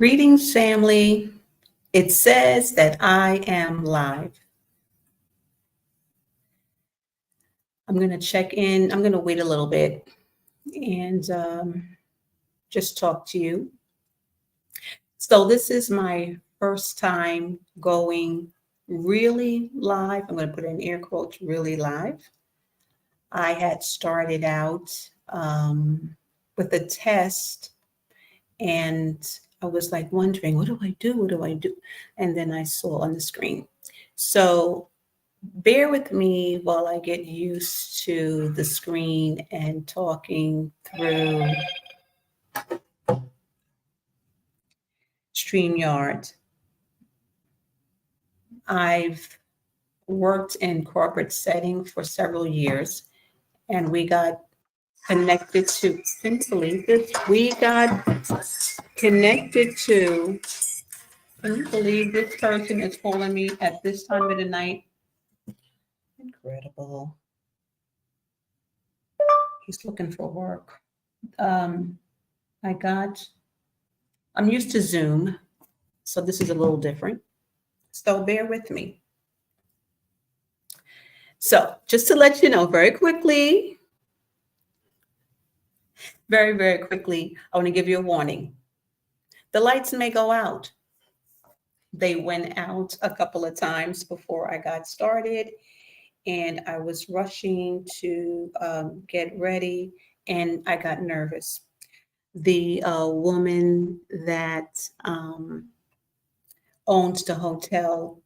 Greetings, family. It says that I am live. I'm going to check in. I'm going to wait a little bit and just talk to you. So, this is my first time going really live. I'm going to put in air quotes, really live. I had started out with a test and I was like wondering, what do I do? What do I do? And then I saw on the screen. So bear with me while I get used to the screen and talking through StreamYard. I've worked in corporate setting for several years and we got connected to, can you believe this? We got connected to, can you believe this person is calling me at this time of the night? Incredible. He's looking for work. I'm used to Zoom, so this is a little different. So bear with me. So just to let you know very quickly, very quickly, I want to give you a warning. The lights may go out. They went out a couple of times before I got started, and I was rushing to get ready, and I got nervous. The woman that owns the hotel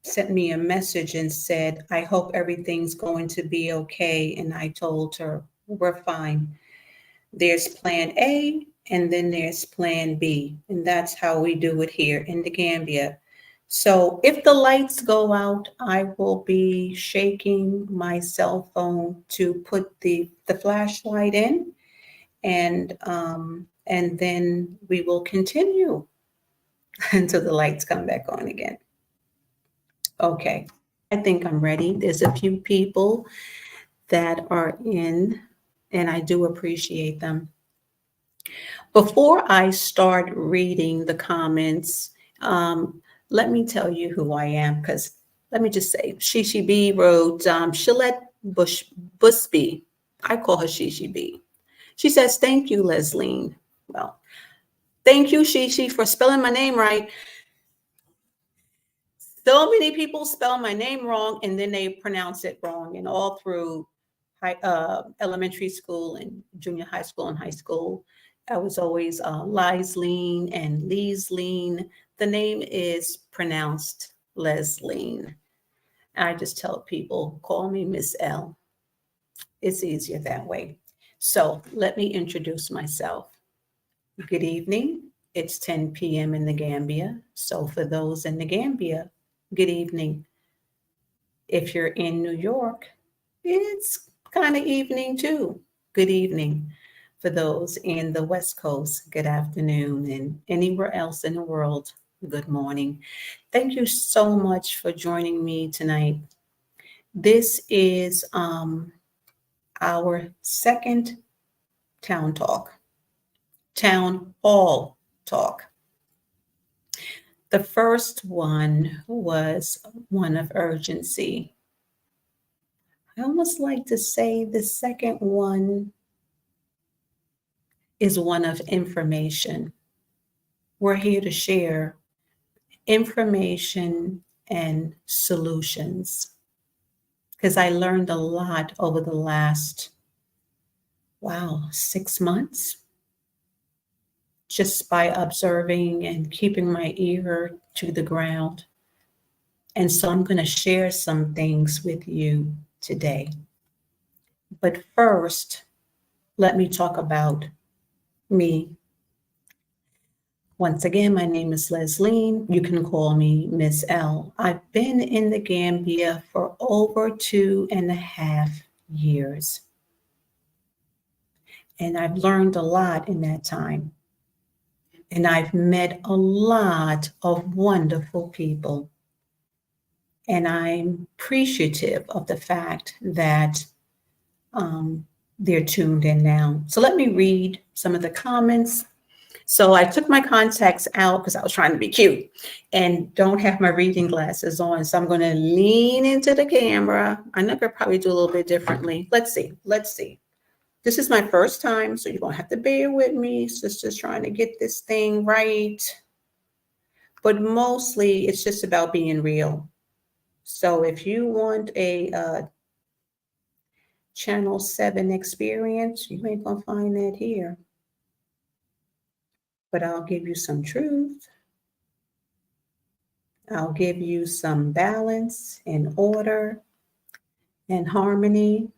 sent me a message and said, I hope everything's going to be okay. And I told her, we're fine. There's plan A and then there's plan B. And that's how we do it here in the Gambia. So if the lights go out, I will be shaking my cell phone to put the flashlight in, and then we will continue until the lights come back on again. Okay, I think I'm ready. There's a few people that are in, and I do appreciate them. Before I start reading the comments, let me tell you who I am, because let me just say, Shishi B wrote, Shalette Busby. I call her Shishi B. She says, thank you, Leslie. Well, thank you, Shishi, for spelling my name right. So many people spell my name wrong and then they pronounce it wrong. And all through elementary school and junior high school and high school, I was always Liesleen and Leesleen. The name is pronounced Lesline. I just tell people, call me Miss L. It's easier that way. So let me introduce myself. Good evening. It's 10 p.m. in the Gambia. So for those in the Gambia, good evening. If you're in New York, it's kind of evening too. Good evening. For those in the West Coast, good afternoon. And anywhere else in the world, good morning. Thank you so much for joining me tonight. This is our second town hall talk. The first one was one of urgency. I almost like to say the second one is one of information. We're here to share information and solutions, because I learned a lot over the last, 6 months, just by observing and keeping my ear to the ground. And so I'm going to share some things with you today. But first, let me talk about me. Once again, my name is Leslie. You can call me Miss L. I've been in the Gambia for over 2.5 years. And I've learned a lot in that time. And I've met a lot of wonderful people. And I'm appreciative of the fact that they're tuned in now. So let me read some of the comments. So I took my contacts out because I was trying to be cute and don't have my reading glasses on. So I'm going to lean into the camera. I know I could probably do a little bit differently. Let's see. Let's see. This is my first time, so you're going to have to bear with me. Sister's trying to get this thing right. But mostly it's just about being real. So if you want a Channel 7 experience, you ain't going to find that here. But I'll give you some truth. I'll give you some balance and order and harmony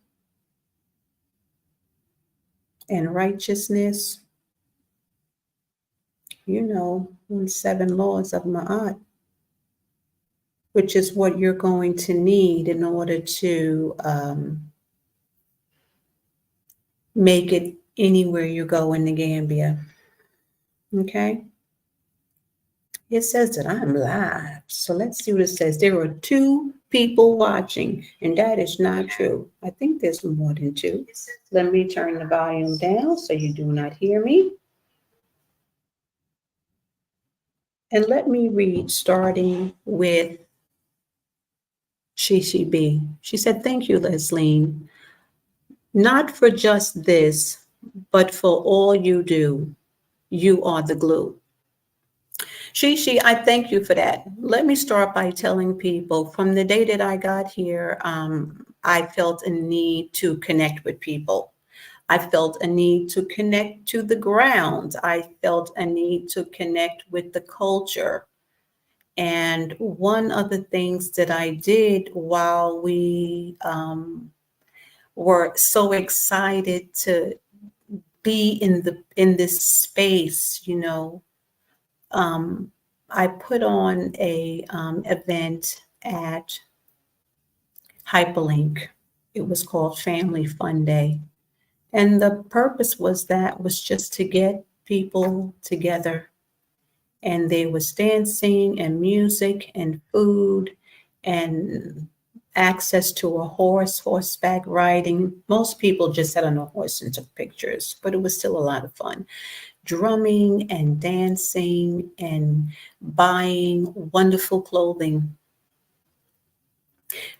and righteousness. You know, the 7 laws of Ma'at, which is what you're going to need in order to make it anywhere you go in the Gambia. Okay? It says that I'm live. So let's see what it says. There are 2 people watching, and that is not true. I think there's more than 2. Let me turn the volume down so you do not hear me. And let me read, starting with Shishi B. She said, thank you, Lesline. Not for just this, but for all you do. You are the glue. Shishi, I thank you for that. Let me start by telling people from the day that I got here, I felt a need to connect with people. I felt a need to connect to the ground. I felt a need to connect with the culture. And one of the things that I did while we were so excited to be in this space, you know, I put on a event at Hyperlink. It was called Family Fun Day. And the purpose was just to get people together. And there was dancing and music and food and access to a horse, horseback riding. Most people just sat on a horse and took pictures, but it was still a lot of fun. Drumming and dancing and buying wonderful clothing.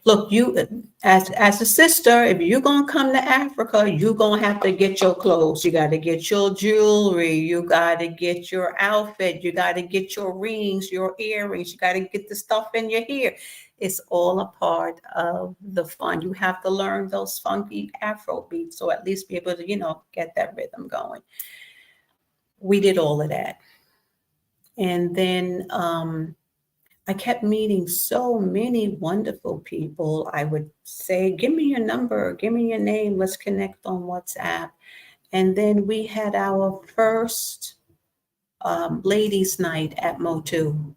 Look, you as a sister, if you're gonna come to Africa, you're gonna have to get your clothes. You got to get your jewelry. You got to get your outfit. You got to get your rings, your earrings. You got to get the stuff in your hair. It's all a part of the fun. You have to learn those funky Afro beats, or at least be able to, you know, get that rhythm going. We did all of that, and then I kept meeting so many wonderful people. I would say, give me your number, give me your name, let's connect on WhatsApp. And then we had our first ladies' night at Motu.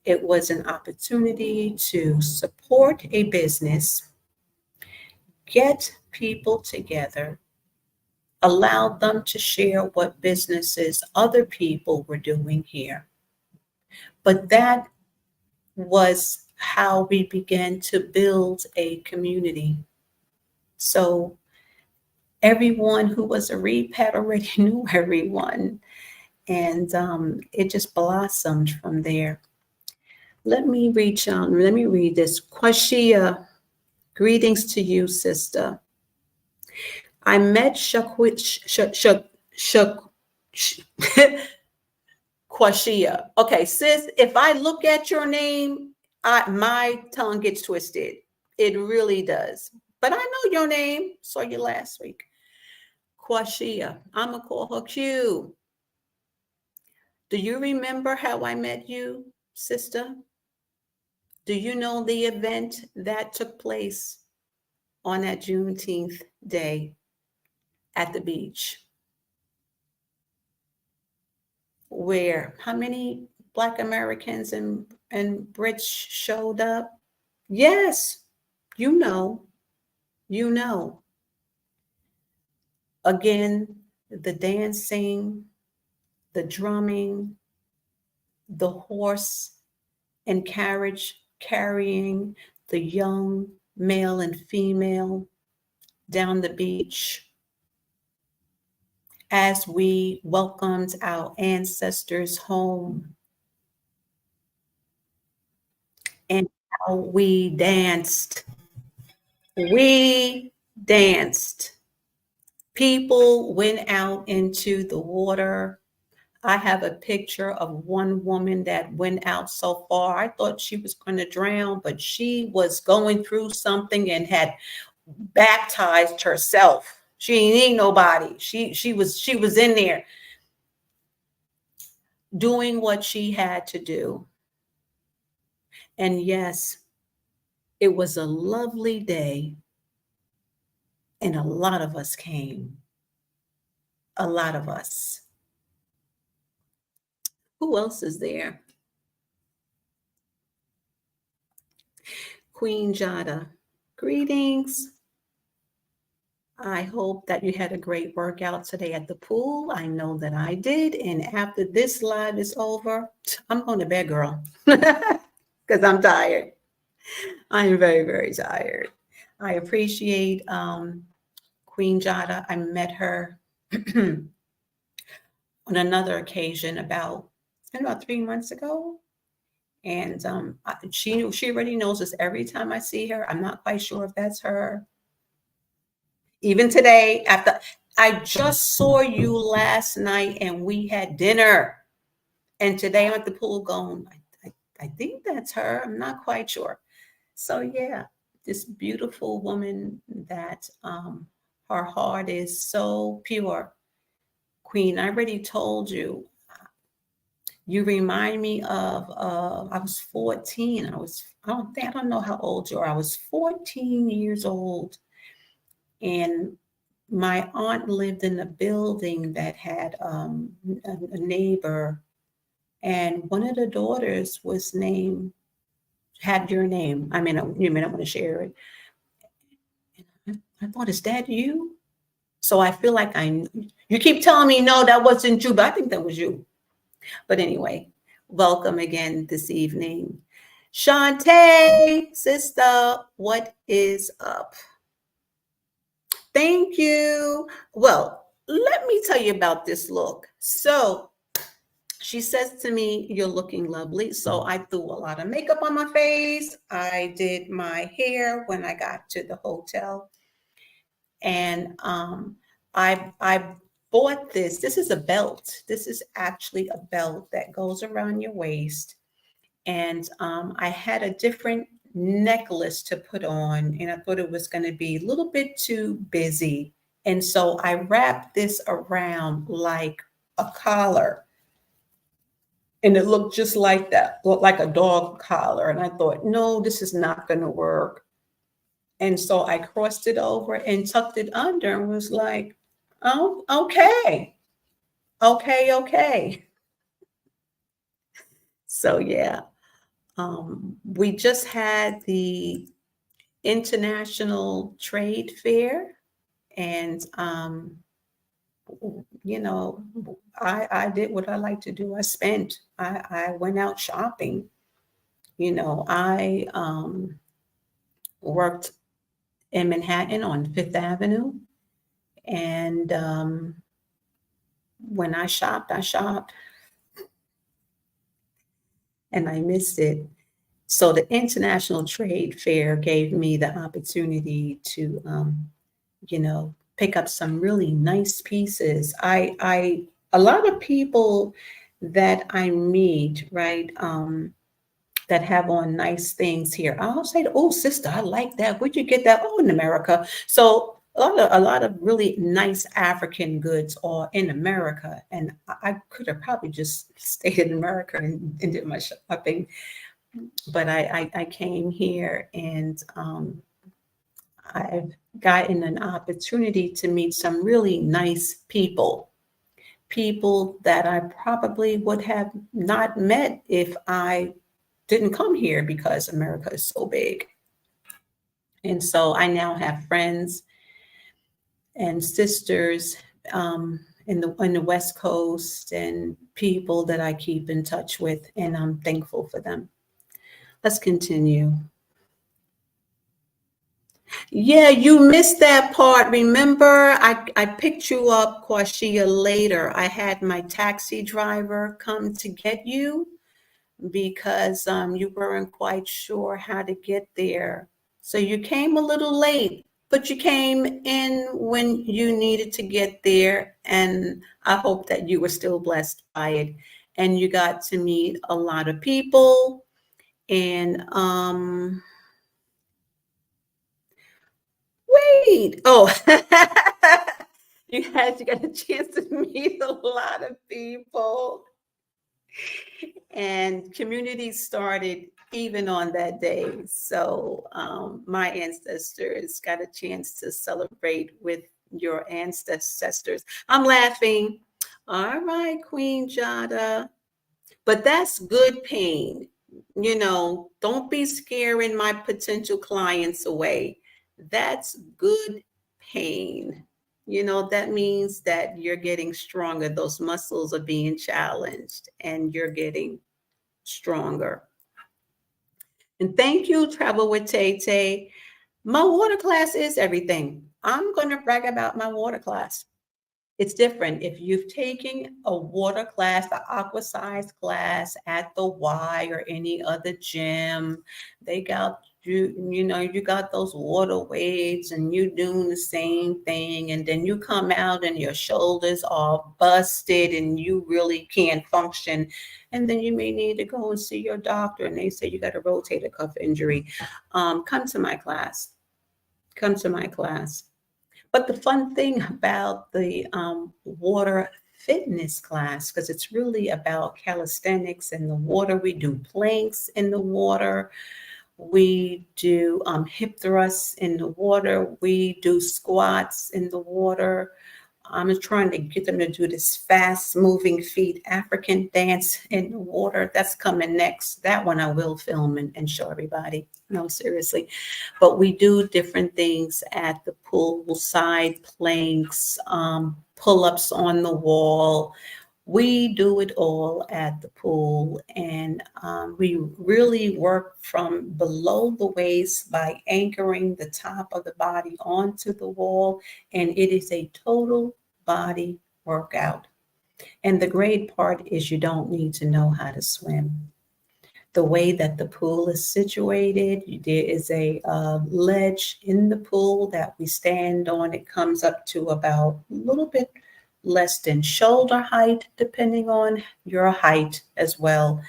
It was an opportunity to support a business, get people together, allow them to share what businesses other people were doing here. But that was how we began to build a community. So everyone who was a REPAT already knew everyone, and it just blossomed from there. Let me read this. Kwashia, greetings to you, sister. I met Kwashia. Okay, sis, if I look at your name, my tongue gets twisted. It really does. But I know your name. Saw you last week. Kwashia. I'm going to call her Q. Do you remember how I met you, sister? Do you know the event that took place on that Juneteenth day at the beach? Where how many Black Americans and Brits showed up? Yes, you know. Again, the dancing, the drumming, the horse and carriage carrying the young male and female down the beach as we welcomed our ancestors home and how we danced. We danced. People went out into the water. I have a picture of one woman that went out so far. I thought she was going to drown, but she was going through something and had baptized herself. She ain't need nobody. She was in there doing what she had to do. And yes, it was a lovely day, and a lot of us came. A lot of us. Who else is there? Queen Jada. Greetings. I hope that you had a great workout today at the pool. I know that I did. And after this live is over, I'm going to bed, girl, because I'm tired. I am very, very tired. I appreciate Queen Jada. I met her on another occasion about 3 months ago. And she already knows this every time I see her. I'm not quite sure if that's her. Even today, after I just saw you last night and we had dinner. And today I'm at the pool going, I think that's her. I'm not quite sure. So yeah, this beautiful woman that her heart is so pure. Queen, I already told you. You remind me of I was 14. I don't know how old you are. I was 14 years old. And my aunt lived in a building that had a neighbor, and one of the daughters had your name. I mean, you may not want to share it. And I thought, is that you? So I feel like you keep telling me, no, that wasn't you, but I think that was you. But anyway, welcome again this evening. Shantae, sister, what is up? Thank you. Well, let me tell you about this look. So she says to me, you're looking lovely. So I threw a lot of makeup on my face. I did my hair when I got to the hotel. And I bought this. This is a belt. This is actually a belt that goes around your waist. And I had a different necklace to put on, and I thought it was going to be a little bit too busy. And so I wrapped this around like a collar, and it looked just like that, looked like a dog collar. And I thought, no, this is not going to work. And so I crossed it over and tucked it under and was like, oh, okay. Okay. So yeah, we just had the International Trade Fair, and I did what I like to do. I went out shopping. I worked in Manhattan on Fifth Avenue, and when I shopped, and I missed it. So the International Trade Fair gave me the opportunity to, pick up some really nice pieces. A lot of people that I meet, right, that have on nice things here, I'll say, "Oh, sister, I like that. Where'd you get that?" "Oh, in America." So a lot of really nice African goods are in America, and I could have probably just stayed in America and did my shopping, but I came here, and I've gotten an opportunity to meet some really nice people that I probably would have not met if I didn't come here, because America is so big. And so I now have friends and sisters in the West Coast, and people that I keep in touch with, and I'm thankful for them. Let's continue. Yeah, you missed that part. Remember, I picked you up, Quashia, later. I had my taxi driver come to get you because you weren't quite sure how to get there. So you came a little late, but you came in when you needed to get there. And I hope that you were still blessed by it. And you got to meet a lot of people. And wait, oh, you got a chance to meet a lot of people. And communities started even on that day. So my ancestors got a chance to celebrate with your ancestors. I'm laughing. All right, Queen Jada. But that's good pain. You know, don't be scaring my potential clients away. That's good pain. You know, that means that you're getting stronger. Those muscles are being challenged and you're getting stronger. And thank you, Travel with Tay Tay. My water class is everything. I'm going to brag about my water class. It's different. If you've taken a water class, the aqua size class at the Y or any other gym, they got you know, you got those water weights and you doing the same thing. And then you come out and your shoulders are busted and you really can't function. And then you may need to go and see your doctor and they say you got a rotator cuff injury. Come to my class. Come to my class. But the fun thing about the water fitness class, because it's really about calisthenics in the water, we do planks in the water, we do hip thrusts in the water, we do squats in the water. I'm trying to get them to do this fast moving feet African dance in the water. That's coming next. That one I will film and show everybody. No, seriously. But we do different things at the pool side, planks, pull-ups on the wall. We do it all at the pool, and we really work from below the waist by anchoring the top of the body onto the wall, and it is a total body workout. And the great part is you don't need to know how to swim. The way that the pool is situated, there is a ledge in the pool that we stand on. It comes up to about a little bit less than shoulder height, depending on your height as well.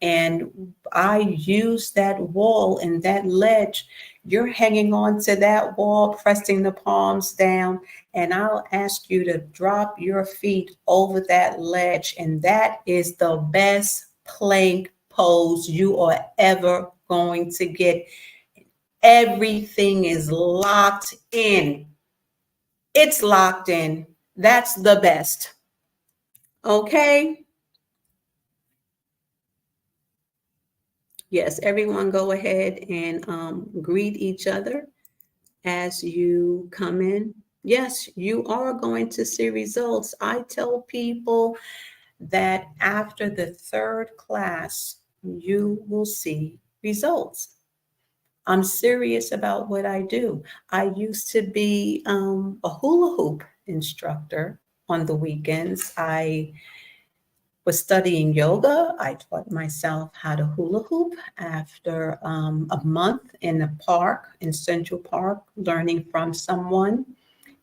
And I use that wall and that ledge. You're hanging on to that wall, pressing the palms down, and I'll ask you to drop your feet over that ledge. And that is the best plank pose you are ever going to get. Everything is locked in. It's locked in. That's the best. Okay? Yes, everyone go ahead and greet each other as you come in. Yes, you are going to see results. I tell people that after the third class, you will see results. I'm serious about what I do. I used to be a hula hoop instructor on the weekends. I was studying yoga. I taught myself how to hula hoop after a month in a park in Central Park, learning from someone.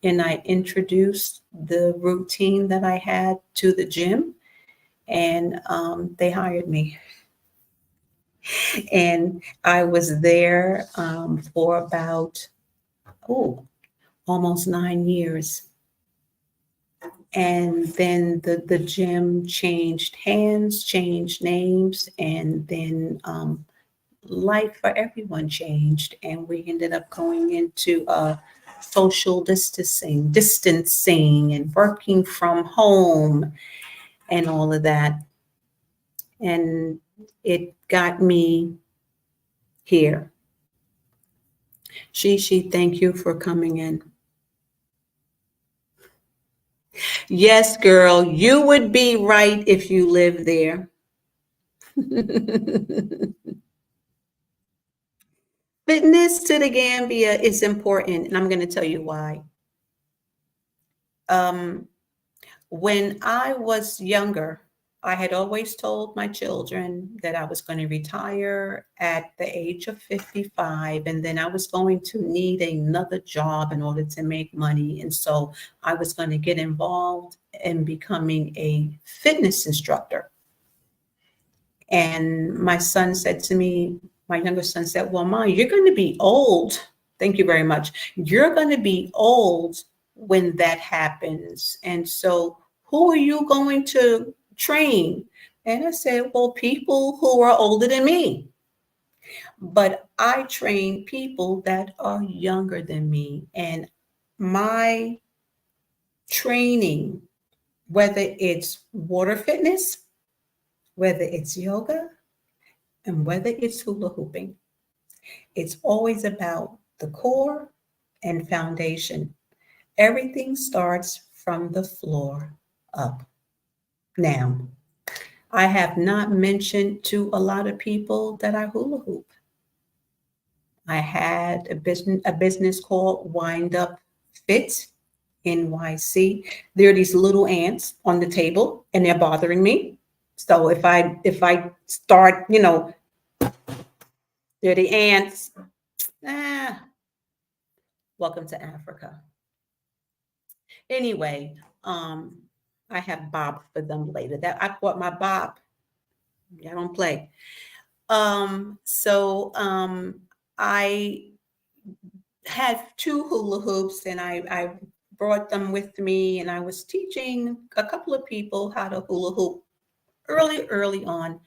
And I introduced the routine that I had to the gym, and they hired me. And I was there for about, almost 9 years. And then the gym changed hands, changed names, and then life for everyone changed. And we ended up going into social distancing and working from home and all of that. And it got me here. Shishi, thank you for coming in. Yes, girl, you would be right if you lived there. Fitness to the Gambia is important, and I'm going to tell you why. Um, when I was younger, I had always told my children that I was going to retire at the age of 55, and then I was going to need another job in order to make money. And so I was going to get involved in becoming a fitness instructor. And my son said to me, my younger son said, well, Mom, you're going to be old. Thank you very much. You're going to be old when that happens. And so who are you going to train? And I said, well, people who are older than me. But I train people that are younger than me. And my training, whether it's water fitness, whether it's yoga, and whether it's hula hooping, it's always about the core and foundation. Everything starts from the floor up. Now, I have not mentioned to a lot of people that I hula hoop. I had a business called Wind Up Fit NYC. There are these little ants on the table and they're bothering me. So if I start, they're the ants. Ah, welcome to Africa. Anyway, I have bob for them later. That I bought my bob. I don't play. So I had two hula hoops and I brought them with me and I was teaching a couple of people how to hula hoop early on.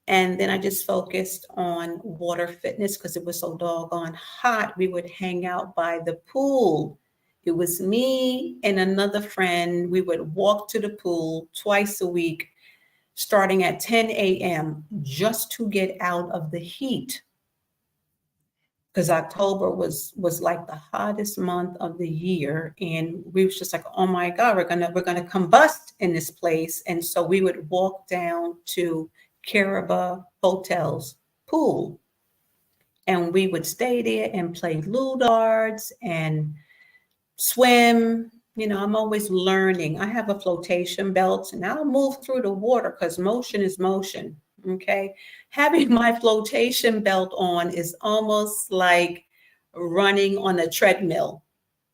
And then I just focused on water fitness because it was so doggone hot. We would hang out by the pool. It was me and another friend. We would walk to the pool twice a week, starting at 10 a.m. just to get out of the heat. Because October was like the hottest month of the year, and we was just like, oh my God, we're gonna combust in this place. And so we would walk down to Caraba Hotel's pool, and we would stay there and play ludards and swim. I'm always learning. I have a flotation belt and I'll move through the water because motion is motion. Okay. Having my flotation belt on is almost like running on a treadmill.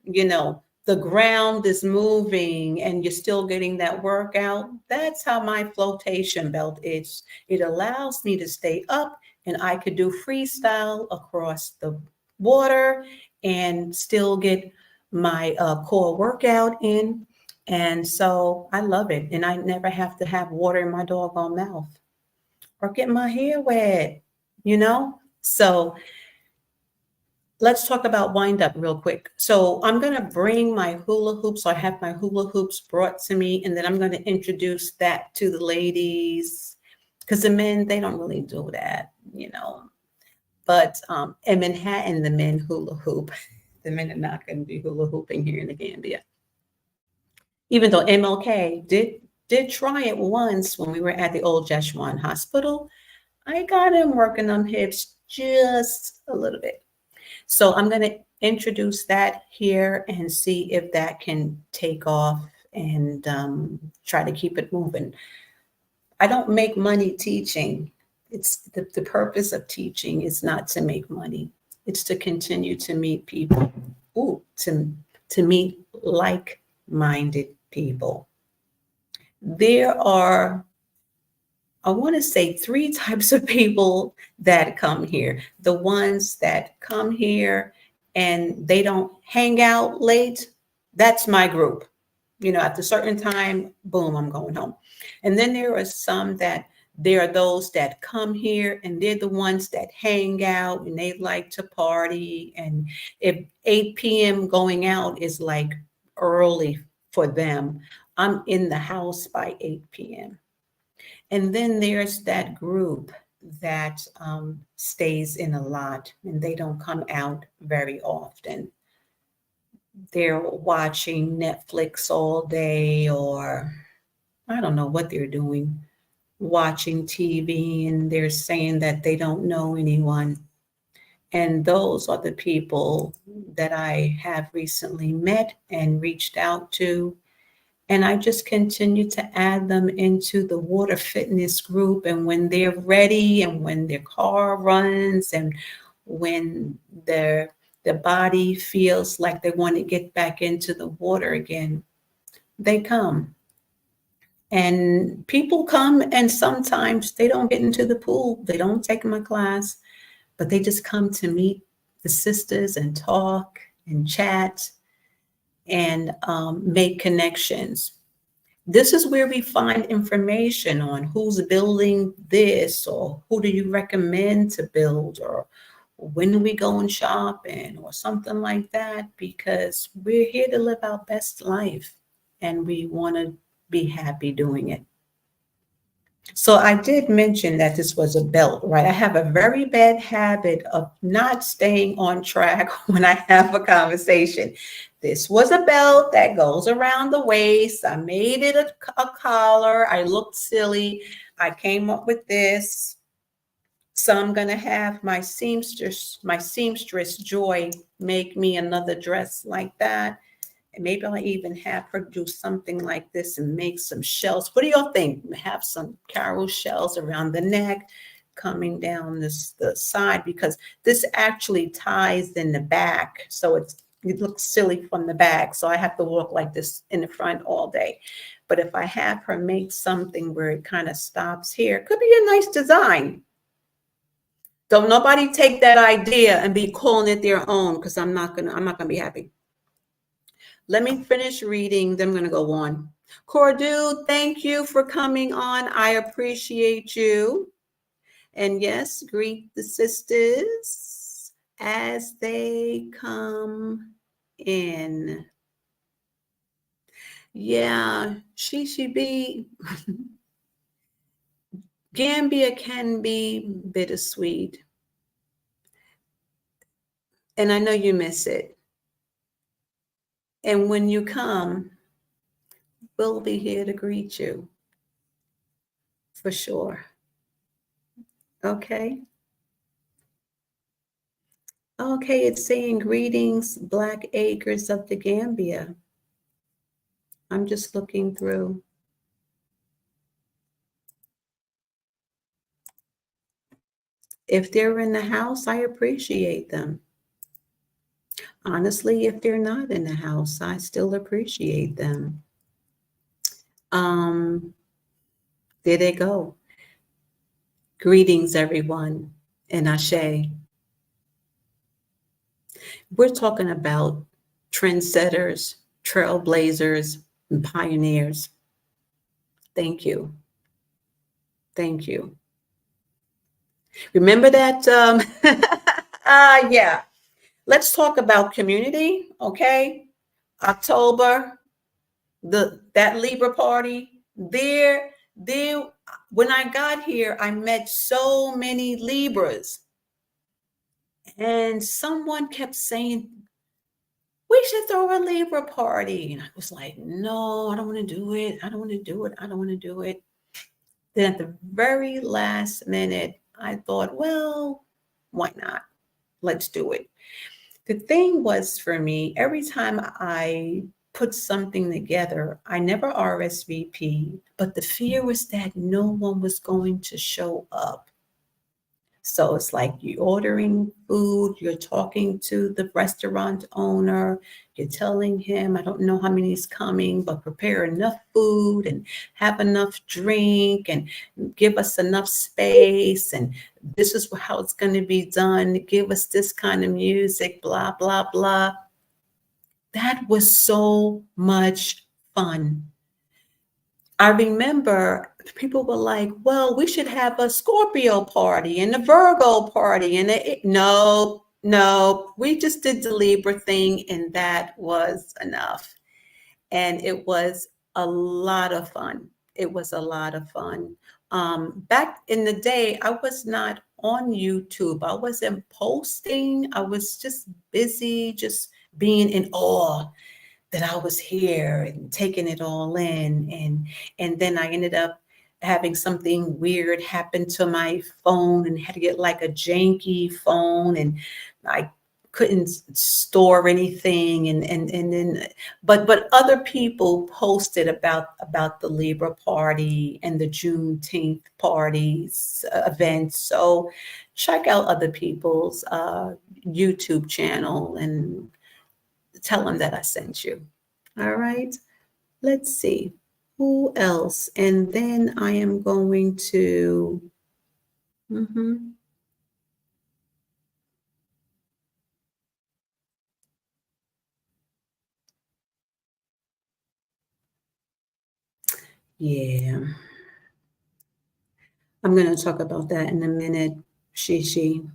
The ground is moving and you're still getting that workout. That's how my flotation belt is. It allows me to stay up and I could do freestyle across the water and still get my core workout in. And so I love it. And I never have to have water in my doggone mouth or get my hair wet, you know? So let's talk about wind up real quick. So I'm going to bring my hula hoops. So I have my hula hoops brought to me, and then I'm going to introduce that to the ladies because the men, they don't really do that. But in Manhattan, the men hula hoop. The men are not going to be hula hooping here in the Gambia. Even though MLK did try it once when we were at the old Jeshwan Hospital. I got him working on hips just a little bit. So I'm going to introduce that here and see if that can take off and try to keep it moving. I don't make money teaching. It's the purpose of teaching is not to make money. It's to continue to meet people. To meet like-minded people. There are, I want to say, three types of people that come here. The ones that come here and they don't hang out late, that's my group. At a certain time, boom, I'm going home. And then there are some that there are those that come here and they're the ones that hang out and they like to party. And if 8 p.m. going out is like early for them, I'm in the house by 8 p.m. And then there's that group that stays in a lot and they don't come out very often. They're watching Netflix all day, or I don't know what they're doing, watching TV, and they're saying that they don't know anyone. And those are the people that I have recently met and reached out to. And I just continue to add them into the water fitness group. And when they're ready and when their car runs and when their body feels like they want to get back into the water again, they come. And people come and sometimes they don't get into the pool. They don't take my class, but they just come to meet the sisters and talk and chat and make connections. This is where we find information on who's building this or who do you recommend to build or when do we go and shopping or something like that, because we're here to live our best life and we want to be happy doing it. So I did mention that this was a belt, right? I have a very bad habit of not staying on track when I have a conversation. This was a belt that goes around the waist. I made it a collar. I looked silly. I came up with this. So I'm going to have my seamstress Joy make me another dress like that. And maybe I'll even have her do something like this and make some shells. What do y'all think? Have some Carol shells around the neck, coming down the side, because this actually ties in the back. So it looks silly from the back. So I have to walk like this in the front all day. But if I have her make something where it kind of stops here, it could be a nice design. Don't nobody take that idea and be calling it their own, because I'm not gonna be happy. Let me finish reading, then I'm going to go on. Cordu, thank you for coming on. I appreciate you. And yes, greet the sisters as they come in. Yeah, she be. Gambia can be bittersweet. And I know you miss it. And when you come, we'll be here to greet you. For sure. Okay. Okay, it's saying greetings, Black Acres of the Gambia. I'm just looking through. If they're in the house, I appreciate them. Honestly, if they're not in the house, I still appreciate them. There they go. Greetings, everyone, and Ashe. We're talking about trendsetters, trailblazers, and pioneers. Thank you. Thank you. Remember that? Yeah. Let's talk about community, okay? October, that Libra party. There, when I got here, I met so many Libras. And someone kept saying, we should throw a Libra party. And I was like, no, I don't want to do it. I don't want to do it. I don't want to do it. Then at the very last minute, I thought, well, why not? Let's do it. The thing was for me, every time I put something together, I never RSVP, but the fear was that no one was going to show up. So it's like you're ordering food, you're talking to the restaurant owner, you're telling him, I don't know how many is coming, but prepare enough food and have enough drink and give us enough space. And this is how it's going to be done. Give us this kind of music, blah, blah, blah. That was so much fun. I remember people were like, well, we should have a Scorpio party and a Virgo party. And no, we just did the Libra thing and that was enough. And it was a lot of fun. It was a lot of fun. Back in the day, I was not on YouTube. I wasn't posting. I was just busy, just being in awe that I was here and taking it all in. And then I ended up having something weird happen to my phone and had to get like a janky phone, and I couldn't store anything, and then but other people posted about the Libra party and the Juneteenth parties events. So check out other people's YouTube channel and tell them that I sent you. All right. Let's see who else, and then I am going to. Mhm. Yeah, I'm going to talk about that in a minute. Shishi.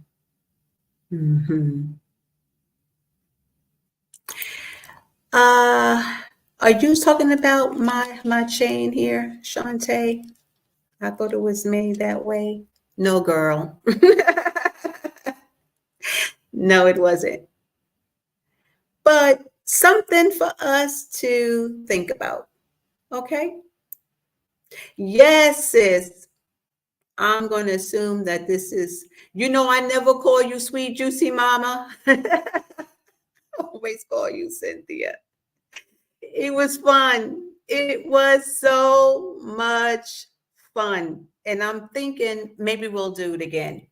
Hmm. Uh, are you talking about my chain here, Shantae? I thought it was made that way. No, girl. No, it wasn't. But something for us to think about. Okay. Yes, sis. I'm going to assume that this is, I never call you sweet, juicy mama. Always call you Cynthia. It was fun. It was so much fun. And I'm thinking maybe we'll do it again.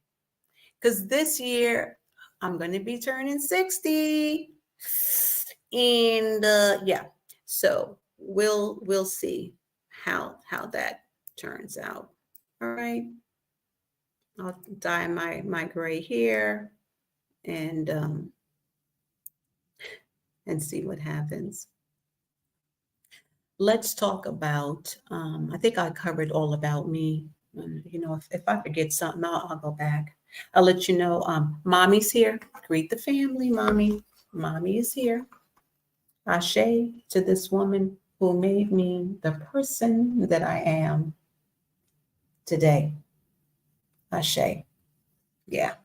Because this year I'm going to be turning 60. And yeah, so we'll see how that turns out. All right. I'll dye my gray hair and and see what happens. Let's talk about. I think I covered all about me. If I forget something, I'll go back. I'll let you know. Mommy's here. Greet the family, mommy. Mommy is here. Ashe to this woman who made me the person that I am today. Ashe. Yeah.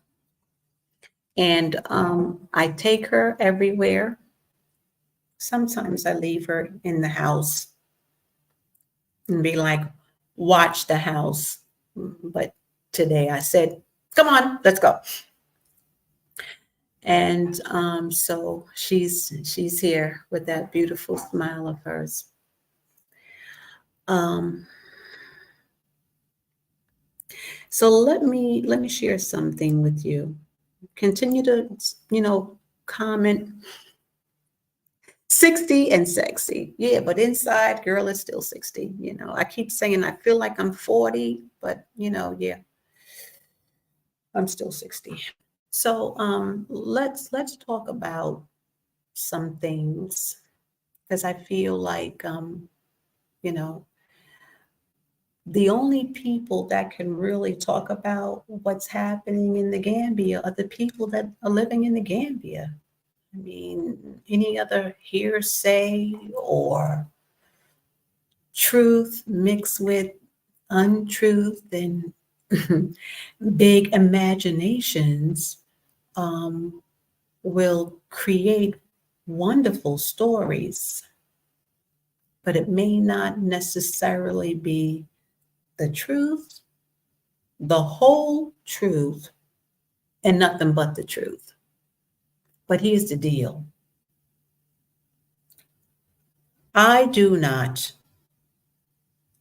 And I take her everywhere. Sometimes I leave her in the house and be like, watch the house. But today I said, come on, let's go. And so she's here with that beautiful smile of hers. Um, so let me share something with you. Continue to comment. 60 and sexy. Yeah, but inside, girl, is still 60. I keep saying I feel like I'm 40, but yeah, I'm still 60. So let's talk about some things because I feel like you know, the only people that can really talk about what's happening in the Gambia are the people that are living in the Gambia. I mean, any other hearsay or truth mixed with untruth and big imaginations um, will create wonderful stories, but it may not necessarily be the truth, the whole truth, and nothing but the truth. But here's the deal: I do not,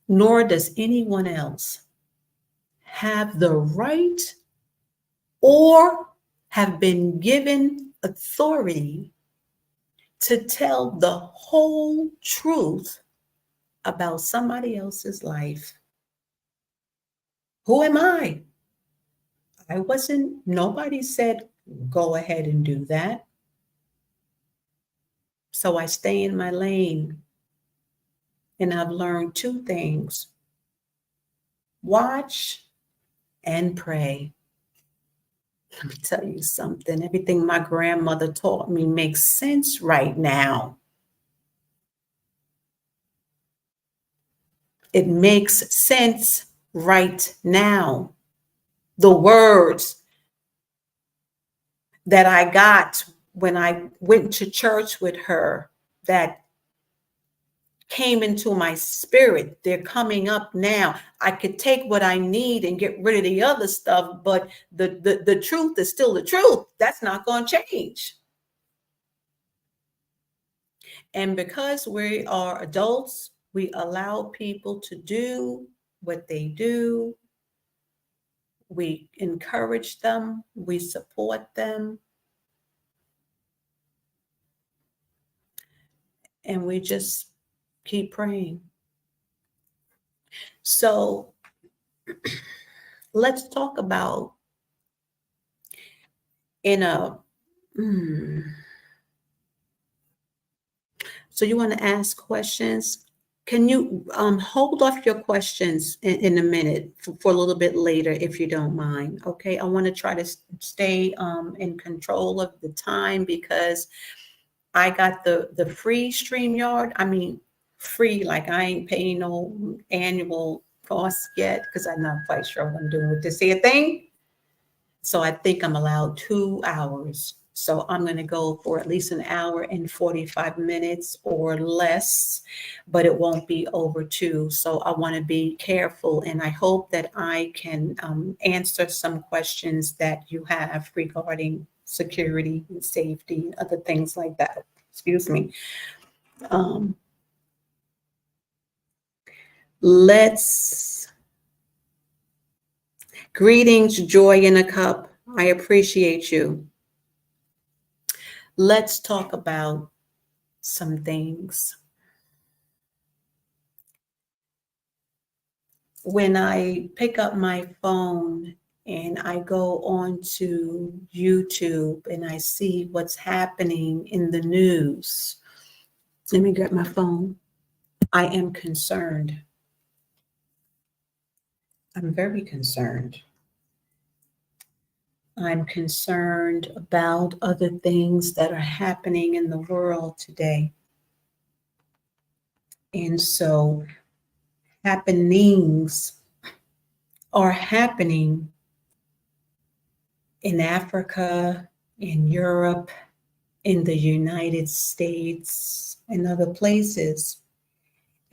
nor does anyone else, have the right or have been given authority to tell the whole truth about somebody else's life. Who am I? Nobody said, go ahead and do that. So I stay in my lane. And I've learned two things: watch and pray. Let me tell you something. Everything my grandmother taught me makes sense right now. It makes sense right now. The words that I got when I went to church with her, that came into my spirit. They're coming up now. I could take what I need and get rid of the other stuff, but the truth is still the truth. That's not going to change. And because we are adults, we allow people to do what they do. We encourage them, we support them, and we just keep praying. So let's talk about in a so you want to ask questions? Can you hold off your questions in a minute for a little bit later, if you don't mind? Okay, I want to try to stay in control of the time because I got the free StreamYard. I mean, free, like I ain't paying no annual cost yet because I'm not quite sure what I'm doing with this here thing. So I think I'm allowed 2 hours. So I'm going to go for at least an hour and 45 minutes or less, but it won't be over 2. So I want to be careful. And I hope that I can answer some questions that you have regarding security and safety and other things like that. Excuse me. Greetings, Joy in a Cup. I appreciate you. Let's talk about some things. When I pick up my phone and I go on to YouTube and I see what's happening in the news, let me get my phone. I am concerned. I'm very concerned. I'm concerned about other things that are happening in the world today. And so happenings are happening in Africa, in Europe, in the United States, and other places.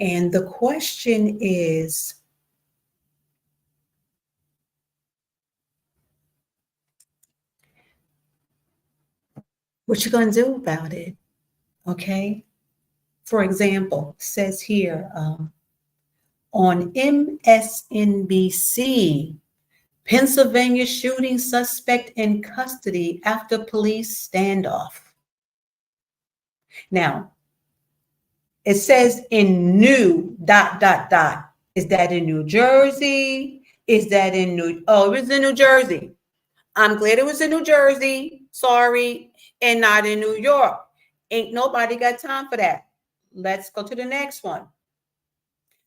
And the question is, what you gonna do about it? Okay. For example, says here on MSNBC, Pennsylvania shooting suspect in custody after police standoff. Now, it says in new ... Is that in New Jersey? Is that in it was in New Jersey. I'm glad it was in New Jersey. Sorry. And not in New York. Ain't nobody got time for that. Let's go to the next one.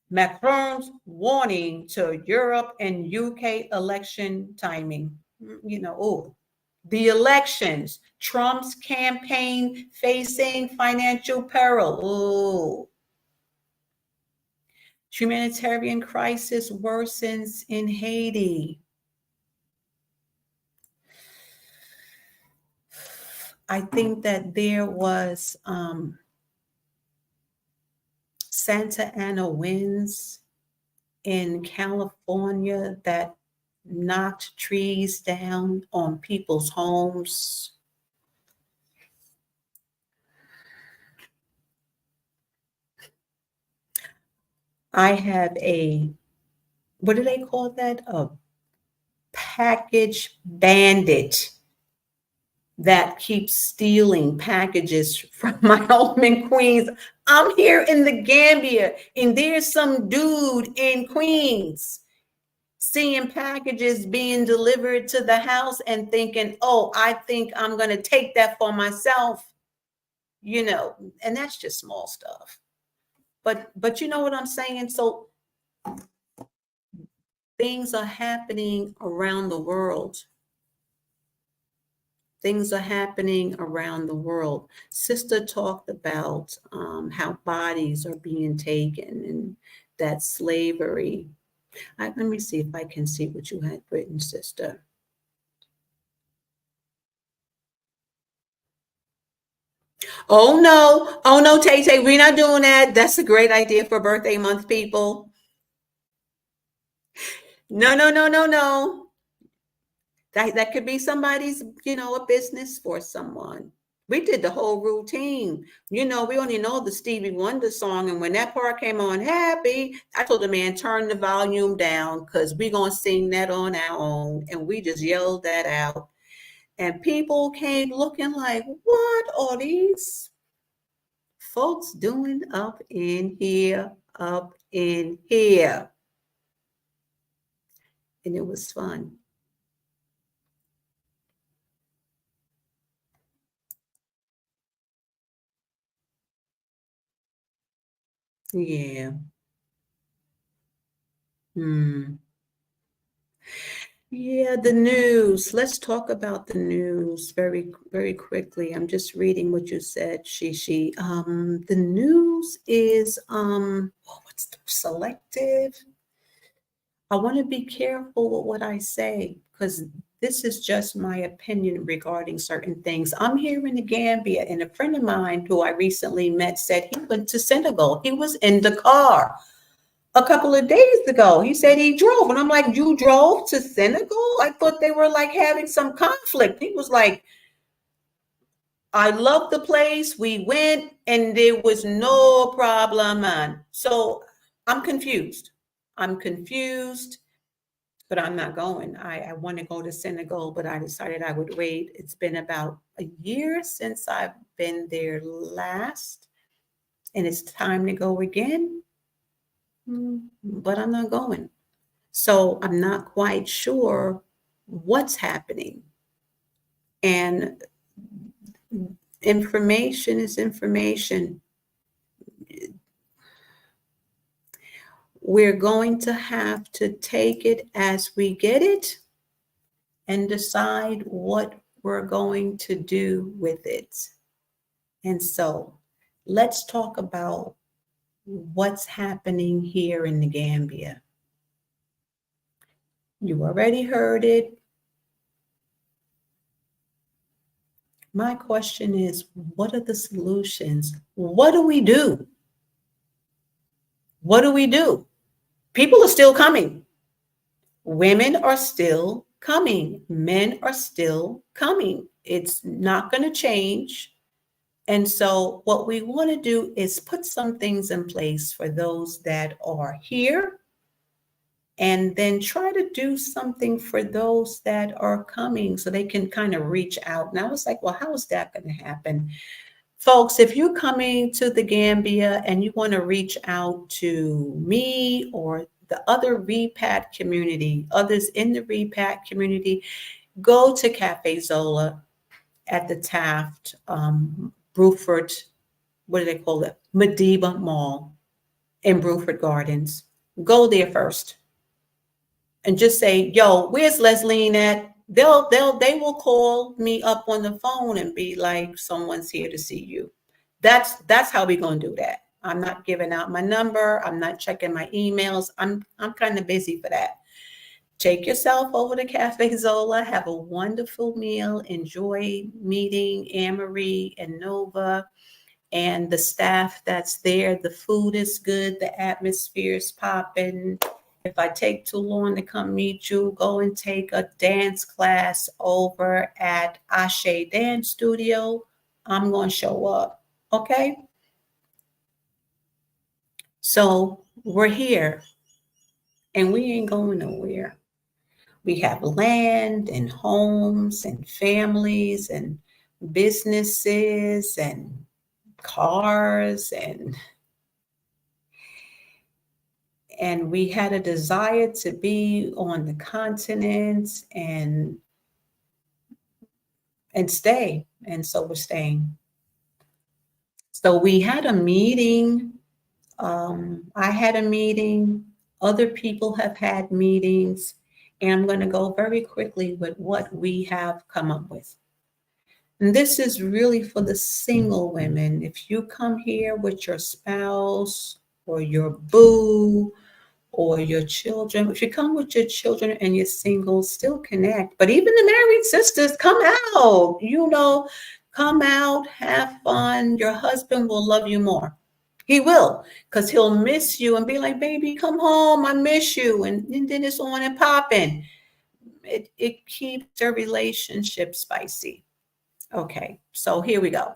Macron's warning to Europe and UK election timing. The elections, Trump's campaign facing financial peril. Oh, humanitarian crisis worsens in Haiti. I think that there was Santa Ana winds in California that knocked trees down on people's homes. I have what do they call that? A package bandit that keeps stealing packages from my home in Queens. I'm here in the Gambia, and there's some dude in Queens seeing packages being delivered to the house and thinking, oh, I think I'm going to take that for myself, and that's just small stuff. But you know what I'm saying? So things are happening around the world. Things are happening around the world. Sister talked about how bodies are being taken and that slavery. Let me see if I can see what you had written, Sister. Oh no, Tay Tay, we're not doing that. That's a great idea for birthday month, people. No, no, no, no, no. That could be somebody's, a business for someone. We did the whole routine. We only know the Stevie Wonder song, and when that part came on, happy, I told the man turn the volume down because we're gonna sing that on our own, and we just yelled that out. And people came looking like, what are these folks doing up in here? Up in here. And it was fun. Yeah. Hmm. Yeah, the news. Let's talk about the news very, very quickly. I'm just reading what you said, Shishi. The news is what's selective? I want to be careful with what I say because this is just my opinion regarding certain things. I'm here in the Gambia, and a friend of mine who I recently met said he went to Senegal. He was in Dakar a couple of days ago. He said he drove, and I'm like, you drove to Senegal? I thought they were like having some conflict. He was like, I love the place. We went, and there was no problem, man. So I'm confused. I'm confused, but I'm not going. I want to go to Senegal, but I decided I would wait. It's been about a year since I've been there last, and it's time to go again. But I'm not going. So I'm not quite sure what's happening. And information is information. We're going to have to take it as we get it and decide what we're going to do with it. And so let's talk about what's happening here in the Gambia. You already heard it. My question is, what are the solutions? What do we do? What do we do? People are still coming. Women are still coming. Men are still coming. It's not going to change. And so, what we want to do is put some things in place for those that are here and then try to do something for those that are coming so they can kind of reach out. And I was like, well, how is that going to happen? Folks, if you're coming to the Gambia and you want to reach out to me or the other REPAT community, others in the REPAT community, go to Cafe Zola at the Taft, Bruford, what do they call it? Madiba Mall in Bruford Gardens. Go there first and just say, yo, where's Leslie at? They will call me up on the phone and be like, someone's here to see you. That's how we're gonna do that. I'm not giving out my number. I'm not checking my emails. I'm kind of busy for that. Take yourself over to Cafe Zola, have a wonderful meal, enjoy meeting Anne-Marie and Nova and the staff that's there. The food is good, the atmosphere is popping. If I take too long to come meet you, go and take a dance class over at Ashe Dance Studio. I'm going to show up. Okay? So we're here and we ain't going nowhere. We have land and homes and families and businesses and cars and we had a desire to be on the continent and stay, and so we're staying. So we had a meeting. I had a meeting. Other people have had meetings, and I'm going to go very quickly with what we have come up with. And this is really for the single women. If you come here with your spouse or your boo or your children. If you come with your children and you're single, still connect. But even the married sisters, come out, Come out, have fun. Your husband will love you more. He will, because he'll miss you and be like, baby, come home. I miss you. And then it's on and popping. It keeps their relationship spicy. Okay, so here we go.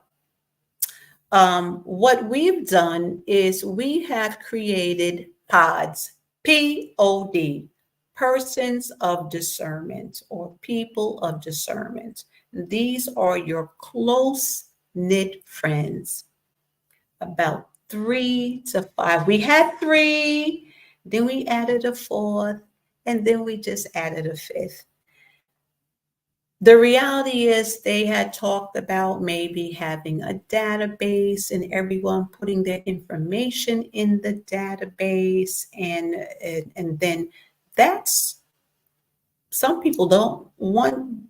What we've done is we have created pods, P-O-D, persons of discernment or people of discernment. These are your close knit friends, about 3 to 5. We had 3, then we added a 4th, and then we just added a 5th. The reality is they had talked about maybe having a database and everyone putting their information in the database, and then that's, some people don't want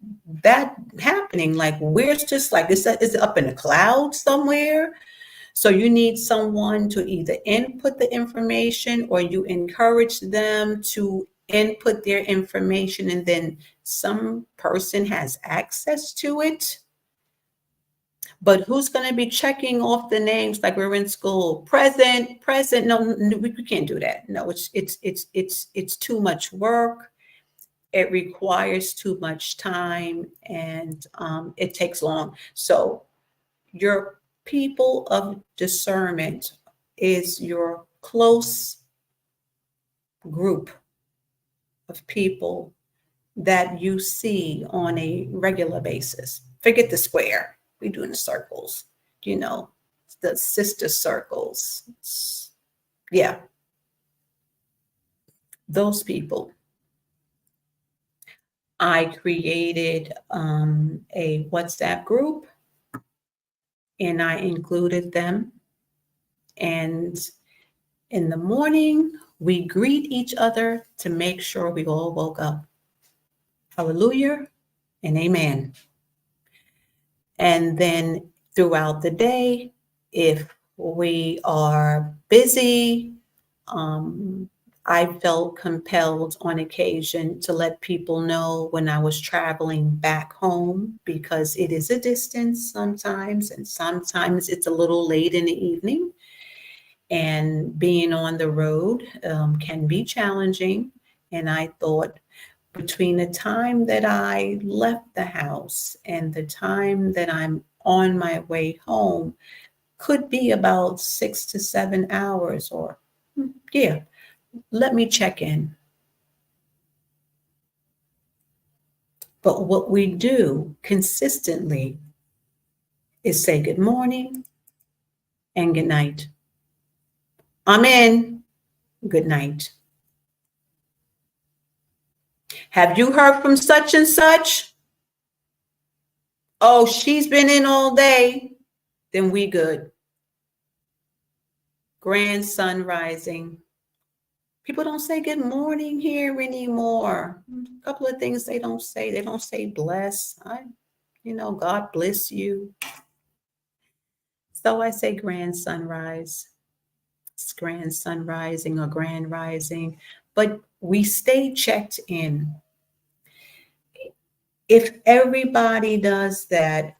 that happening. Like, where's just like, is it up in the cloud somewhere? So you need someone to either input the information or you encourage them to input their information, and then some person has access to it. But who's going to be checking off the names like we're in school? Present, present. No, we can't do that. No, it's too much work. It requires too much time, and it takes long. So your people of discernment is your close group of people that you see on a regular basis. Forget the square. We're doing the circles, the sister circles. Yeah. Those people. I created a WhatsApp group and I included them. And in the morning, we greet each other to make sure we all woke up. Hallelujah and amen. And then throughout the day, if we are busy, I felt compelled on occasion to let people know when I was traveling back home, because it is a distance sometimes, and sometimes it's a little late in the evening. And being on the road can be challenging. And I thought, between the time that I left the house and the time that I'm on my way home could be about 6 to 7 hours, or let me check in. But what we do consistently is say good morning and good night. I'm in. Good night. Have you heard from such and such? Oh, she's been in all day. Then we good. Grand sun rising. People don't say good morning here anymore. A couple of things they don't say. They don't say bless. God bless you. So I say grand sunrise. It's grand sun rising or grand rising. But we stay checked in. If everybody does that,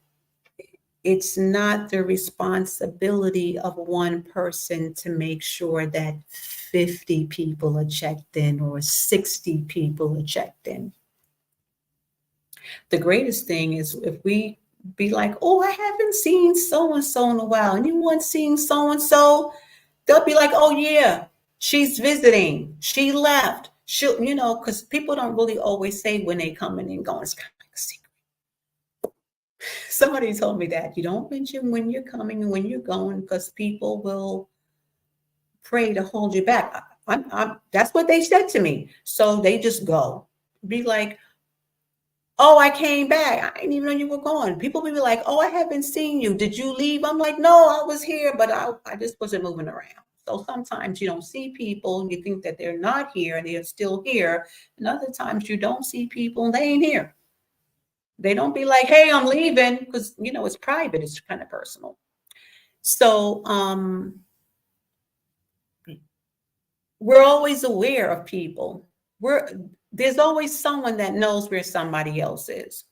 it's not the responsibility of one person to make sure that 50 people are checked in or 60 people are checked in. The greatest thing is if we be like, oh, I haven't seen so-and-so in a while. Anyone seen so-and-so? They'll be like, oh yeah, she's visiting. She left. She'll, because people don't really always say when they come in and go. It's kind of like a secret. Somebody told me that you don't mention when you're coming and when you're going, because people will pray to hold you back. That's what they said to me. So they just go. Be like, oh, I came back. I didn't even know you were gone. People will be like, oh, I haven't seen you. Did you leave? I'm like, no, I was here, but I just wasn't moving around. So sometimes you don't see people and you think that they're not here and they're still here. And other times you don't see people and they ain't here. They don't be like, hey, I'm leaving, because, it's private. It's kind of personal. So we're always aware of people. There's always someone that knows where somebody else is.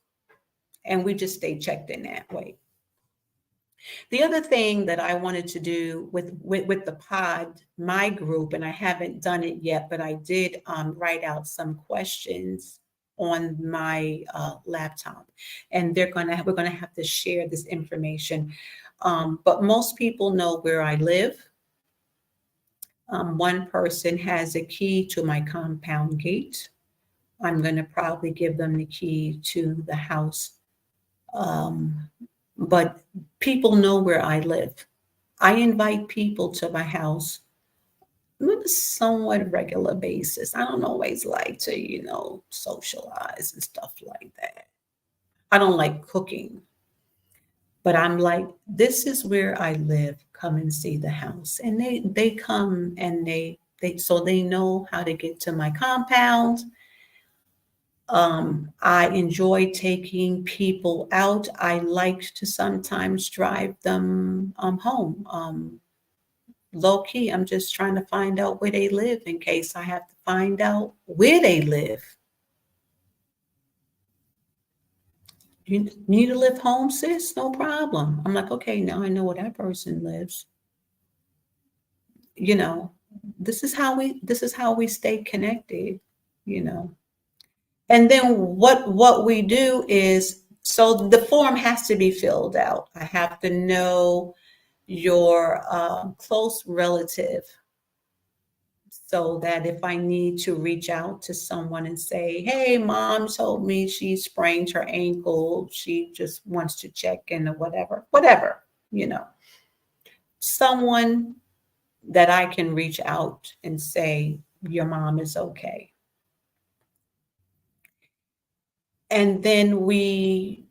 And we just stay checked in that way. The other thing that I wanted to do with the pod, my group, and I haven't done it yet, but I did write out some questions on my laptop, and we're gonna have to share this information. But most people know where I live. One person has a key to my compound gate. I'm going to probably give them the key to the house. But people know where I live. I invite people to my house on a somewhat regular basis. I don't always like to, socialize and stuff like that. I don't like cooking, but I'm like, this is where I live. Come and see the house. And they come and they know how to get to my compound. I enjoy taking people out. I like to sometimes drive them home. Low key, I'm just trying to find out where they live in case I have to find out where they live. You need to live home, sis? No problem. I'm like, okay, now I know where that person lives. You know, this is how we stay connected, you know. And then what we do is, so the form has to be filled out. I have to know your close relative, so that if I need to reach out to someone and say, hey, mom told me she sprained her ankle, she just wants to check in or whatever, you know, someone that I can reach out and say, your mom is okay. And then we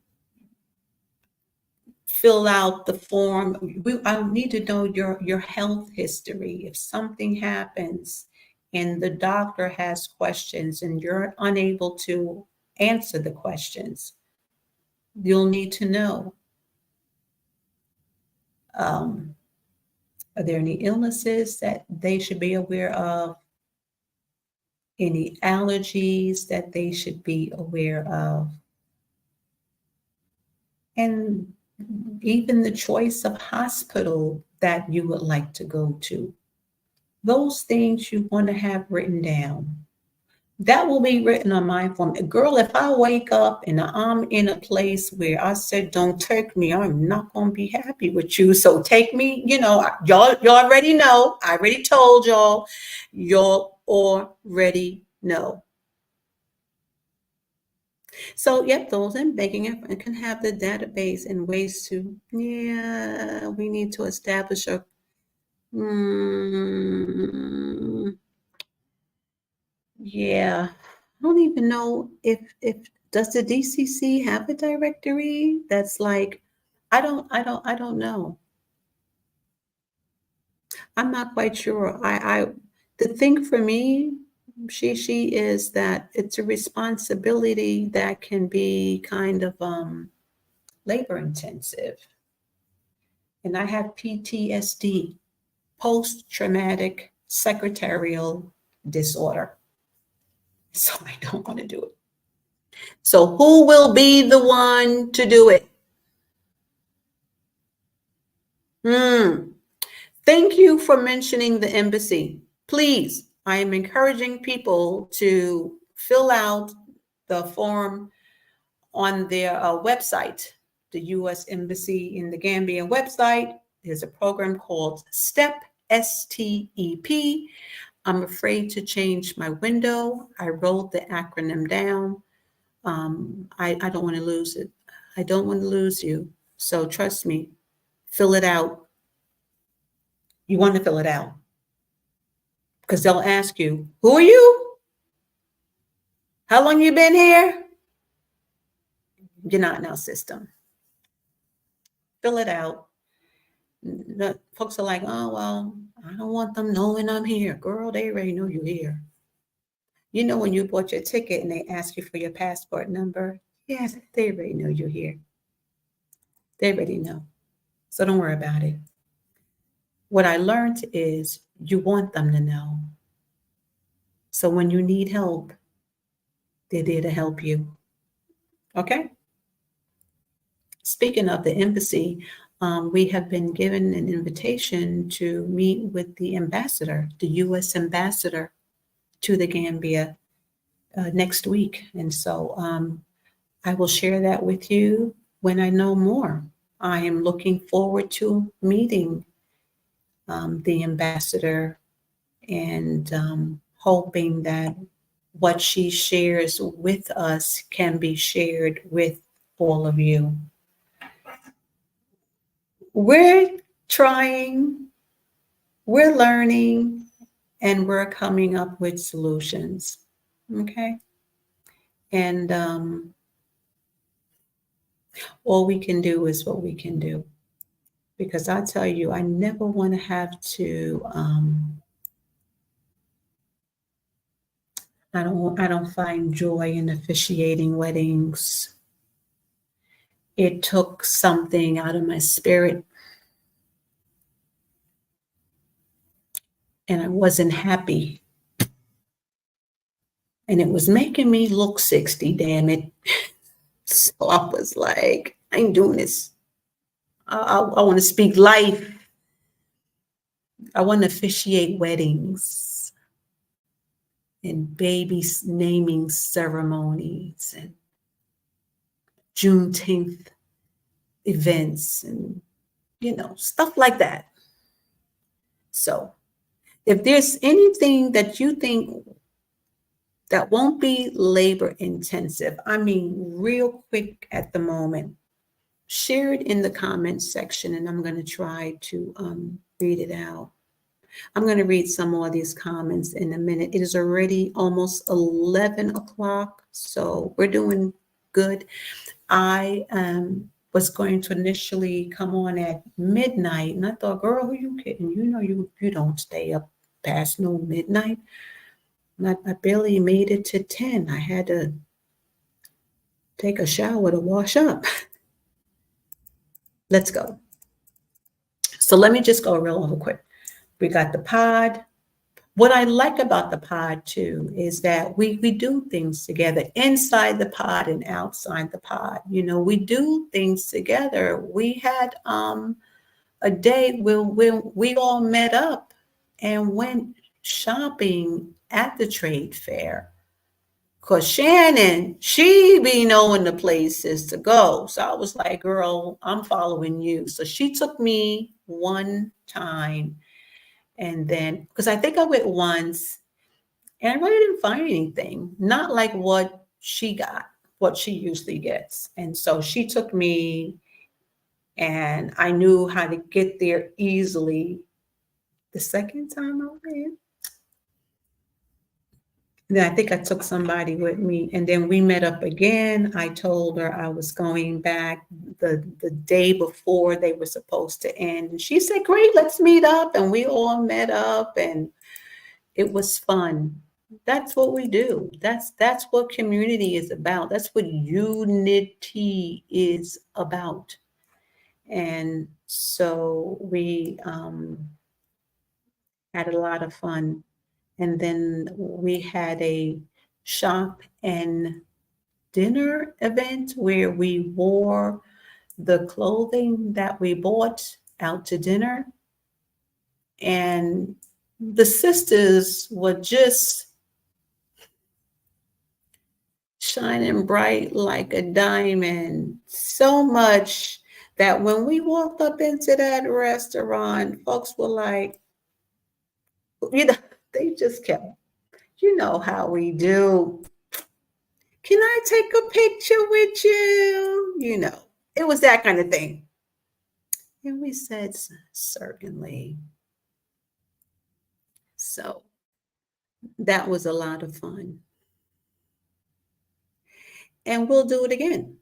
fill out the form. I need to know your health history. If something happens and the doctor has questions and you're unable to answer the questions, you'll need to know. Are there any illnesses that they should be aware of? Any allergies that they should be aware of? And even the choice of hospital that you would like to go to. Those things you want to have written down. That will be written on my form. Girl, if I wake up and I'm in a place where I said, don't take me, I'm not going to be happy with you. So take me, y'all already know. I already told y'all. Y'all already know. So, yep, those in banking and can have the database and ways to, yeah, we need to establish a, yeah, I don't even know if does the DCC have a directory that's like, I don't know. I'm not quite sure. The thing for me, she is that it's a responsibility that can be kind of labor intensive. And I have PTSD, post traumatic secretarial disorder. So I don't want to do it. So who will be the one to do it? Thank you for mentioning the embassy. Please, I am encouraging people to fill out the form on their website, the U.S. Embassy in the Gambia website. There's a program called STEP, STEP. I'm afraid to change my window. I wrote the acronym down. I don't want to lose it. I don't want to lose you. So trust me, fill it out. You want to fill it out because they'll ask you, who are you? How long you been here? You're not in our system. Fill it out. The folks are like, oh, well, I don't want them knowing I'm here. Girl, they already know you're here. You know, when you bought your ticket and they ask you for your passport number, yes, they already know you're here. They already know. So don't worry about it. What I learned is you want them to know. So when you need help, they're there to help you. Okay? Speaking of the embassy, we have been given an invitation to meet with the ambassador, the U.S. ambassador to the Gambia next week. And so I will share that with you when I know more. I am looking forward to meeting the ambassador and hoping that what she shares with us can be shared with all of you. We're trying, we're learning, and we're coming up with solutions. Okay. And all we can do is what we can do. Because I tell you, I never want to have to. I don't find joy in officiating weddings. It took something out of my spirit, and I wasn't happy. And it was making me look 60, damn it. So I was like, I ain't doing this. I want to speak life. I want to officiate weddings and babies naming ceremonies and Juneteenth events and, stuff like that. So if there's anything that you think that won't be labor intensive, I mean, real quick at the moment, share it in the comments section and I'm going to try to read it out. I'm going to read some more of these comments in a minute. It is already almost 11 o'clock, so we're doing good. I was going to initially come on at midnight, and I thought, girl, who you kidding? You don't stay up past no midnight. I barely made it to 10. I had to take a shower to wash up. Let's go. So let me just go real quick. We got the pod. What I like about the pod too is that we do things together inside the pod and outside the pod. We do things together. We had a day where we all met up and went shopping at the trade fair. Cause Shannon, she be knowing the places to go. So I was like, girl, I'm following you. So she took me one time. And then, because I think I went once and I really didn't find anything, not like what she got, what she usually gets. And so she took me and I knew how to get there easily. The second time I went, then I think I took somebody with me and then we met up again. I told her I was going back the day before they were supposed to end. And she said, great, let's meet up. And we all met up and it was fun. That's what we do. That's what community is about. That's what unity is about. And so we had a lot of fun. And then we had a shop and dinner event where we wore the clothing that we bought out to dinner. And the sisters were just shining bright like a diamond, so much that when we walked up into that restaurant, folks were like, they just kept, how we do. Can I take a picture with you? It was that kind of thing. And we said, certainly. So that was a lot of fun. And we'll do it again.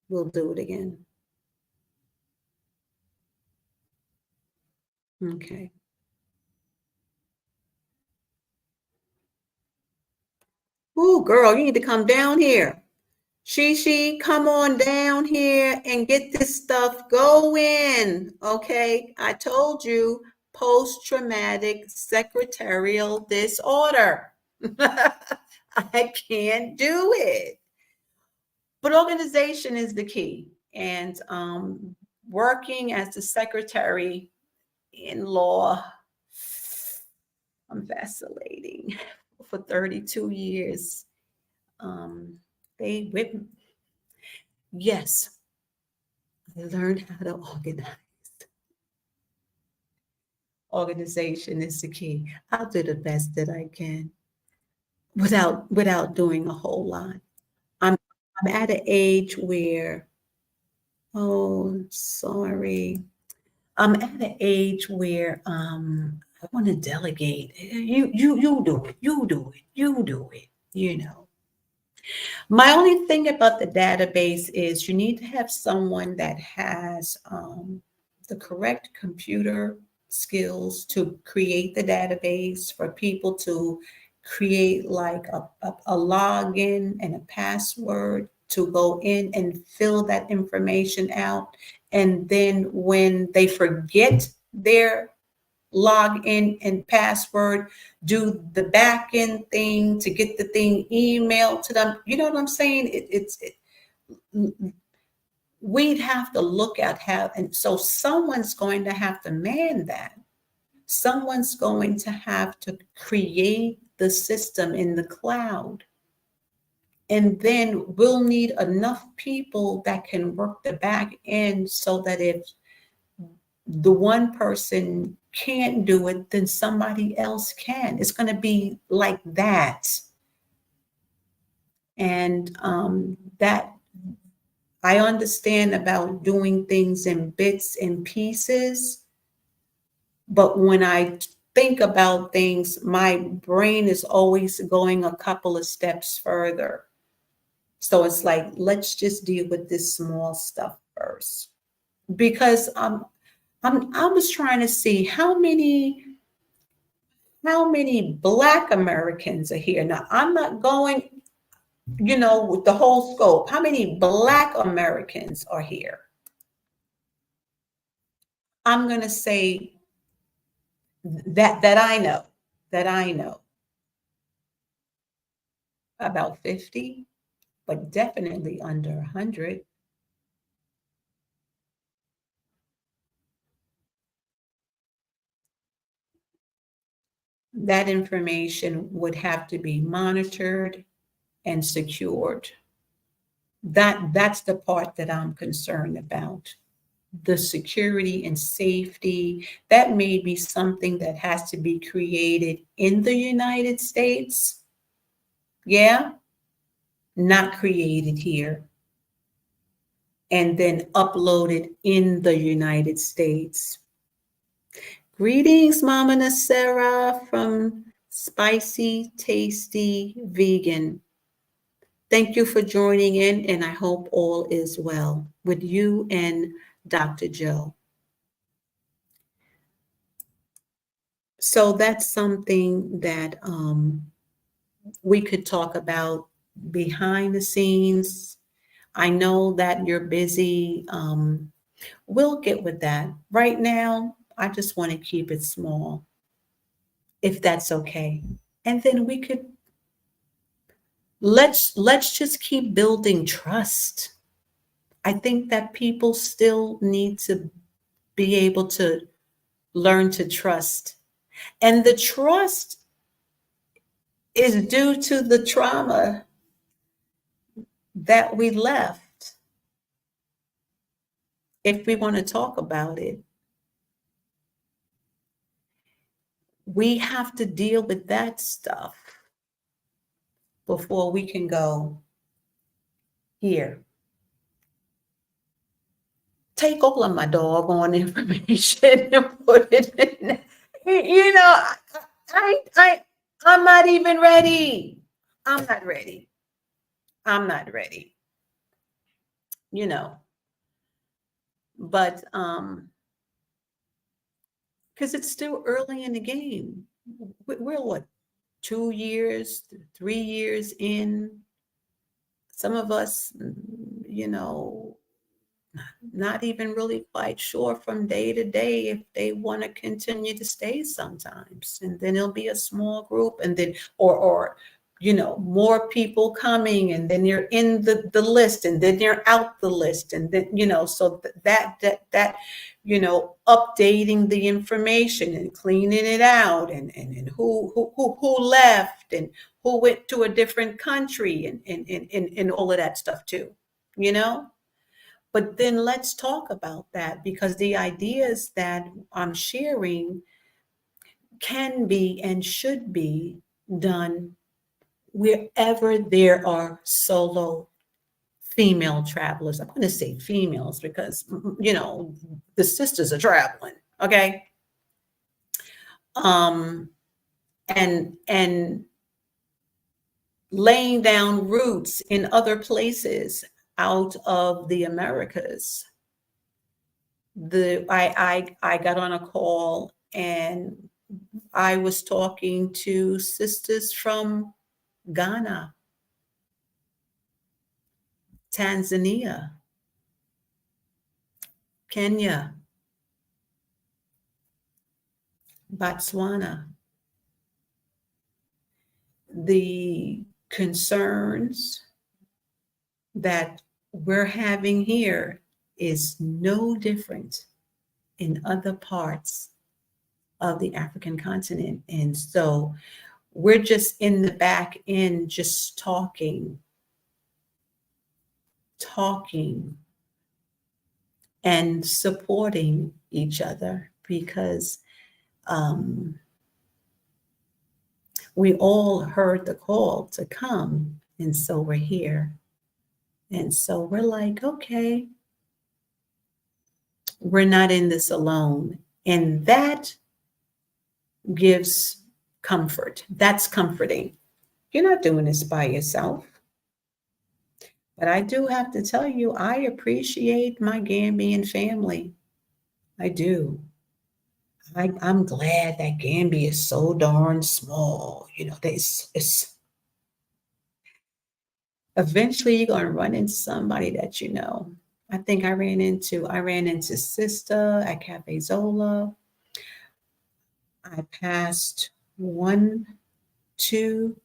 We'll do it again. Okay. Oh, girl, you need to come down here. She, come on down here and get this stuff going. Okay. I told you, post-traumatic secretarial disorder. I can't do it. But organization is the key. And working as the secretary in law, I'm vacillating for 32 years. They whip. Yes, I learned how to organize. Organization is the key. I'll do the best that I can without doing a whole lot. I'm I'm at an age where, oh, sorry. I'm at an age where I want to delegate. You do it. You do it. You do it. You know. My only thing about the database is you need to have someone that has the correct computer skills to create the database, for people to create like a login and a password to go in and fill that information out. And then when they forget their log in and password, do the back end thing to get the thing emailed to them. You know what I'm saying? We'd have to look at how, and so someone's going to have to man that. Someone's going to have to create the system in the cloud. And then we'll need enough people that can work the back end so that if the one person can't do it, then somebody else can. It's going to be like that. And that I understand about doing things in bits and pieces. But when I think about things, my brain is always going a couple of steps further. So it's like, let's just deal with this small stuff first. Because I was trying to see how many Black Americans are here. Now, I'm not going, with the whole scope. How many Black Americans are here? I'm going to say that I know about 50, but definitely under 100. That information would have to be monitored and secured. That's the part that I'm concerned about. The security and safety, that may be something that has to be created in the United States. Yeah, not created here. And then uploaded in the United States. Greetings, Mama Nasera from Spicy Tasty Vegan. Thank you for joining in, and I hope all is well with you and Dr. Joe. So that's something that we could talk about behind the scenes. I know that you're busy. We'll get with that. Right now, I just want to keep it small, if that's okay. And then we could let's just keep building trust. I think that people still need to be able to learn to trust. And the trust is due to the trauma that we left. If we want to talk about it, we have to deal with that stuff before we can go here. Take all of my doggone information and put it in. I'm not even ready. I'm not ready. I'm not ready. But because it's still early in the game. We're what, 2 years, 3 years in? Some of us, not even really quite sure from day to day if they want to continue to stay sometimes. And then it'll be a small group, and then or more people coming, and then you're in the list, and then you're out the list, and then, so that updating the information and cleaning it out, and who left, and who went to a different country, and all of that stuff too, you know? But then let's talk about that, because the ideas that I'm sharing can be and should be done wherever there are solo female travelers. I'm going to say females because, the sisters are traveling. Okay. And laying down roots in other places out of the Americas. I got on a call, and I was talking to sisters from Ghana, Tanzania, Kenya, Botswana. The concerns that we're having here is no different in other parts of the African continent. And so we're just in the back end, just talking and supporting each other, because we all heard the call to come, and so we're here. And so we're like, okay, we're not in this alone. And that gives comfort. That's comforting. You're not doing this by yourself. But I do have to tell you, I appreciate my Gambian family. I do. I'm glad that Gambia is so darn small. It's eventually you're going to run into somebody that you know. I think I ran into Sister at Cafe Zola. I passed 1, 2,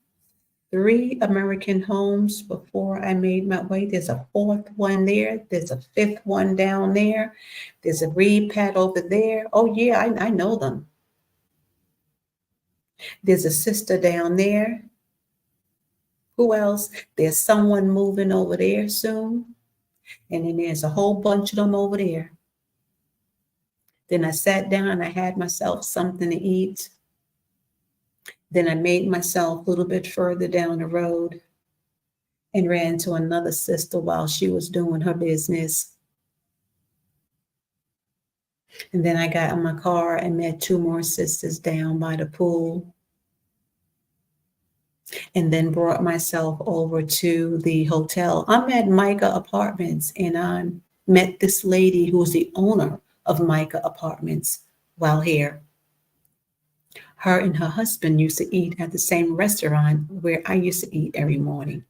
3 American homes before I made my way. There's a 4th one there. There's a 5th one down there. There's a reed pad over there. Oh yeah, I know them. There's a sister down there. Who else? There's someone moving over there soon. And then there's a whole bunch of them over there. Then I sat down and I had myself something to eat. Then I made myself a little bit further down the road and ran to another sister while she was doing her business. And then I got in my car and met 2 more sisters down by the pool. And then brought myself over to the hotel. I'm at Micah Apartments, and I met this lady who was the owner of Micah Apartments while here. Her and her husband used to eat at the same restaurant where I used to eat every morning.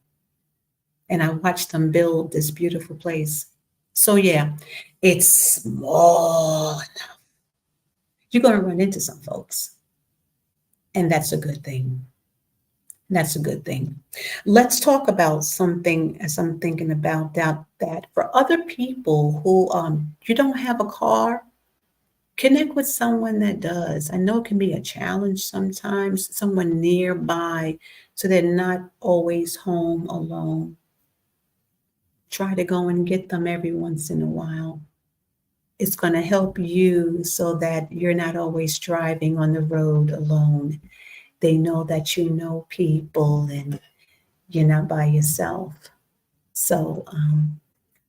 And I watched them build this beautiful place. So yeah, it's small enough. You're going to run into some folks. And that's a good thing. That's a good thing. Let's talk about something, as I'm thinking about that for other people who you don't have a car, connect with someone that does. I know it can be a challenge sometimes, someone nearby, so they're not always home alone. Try to go and get them every once in a while. It's going to help you so that you're not always driving on the road alone. They know that you know people and you're not by yourself. So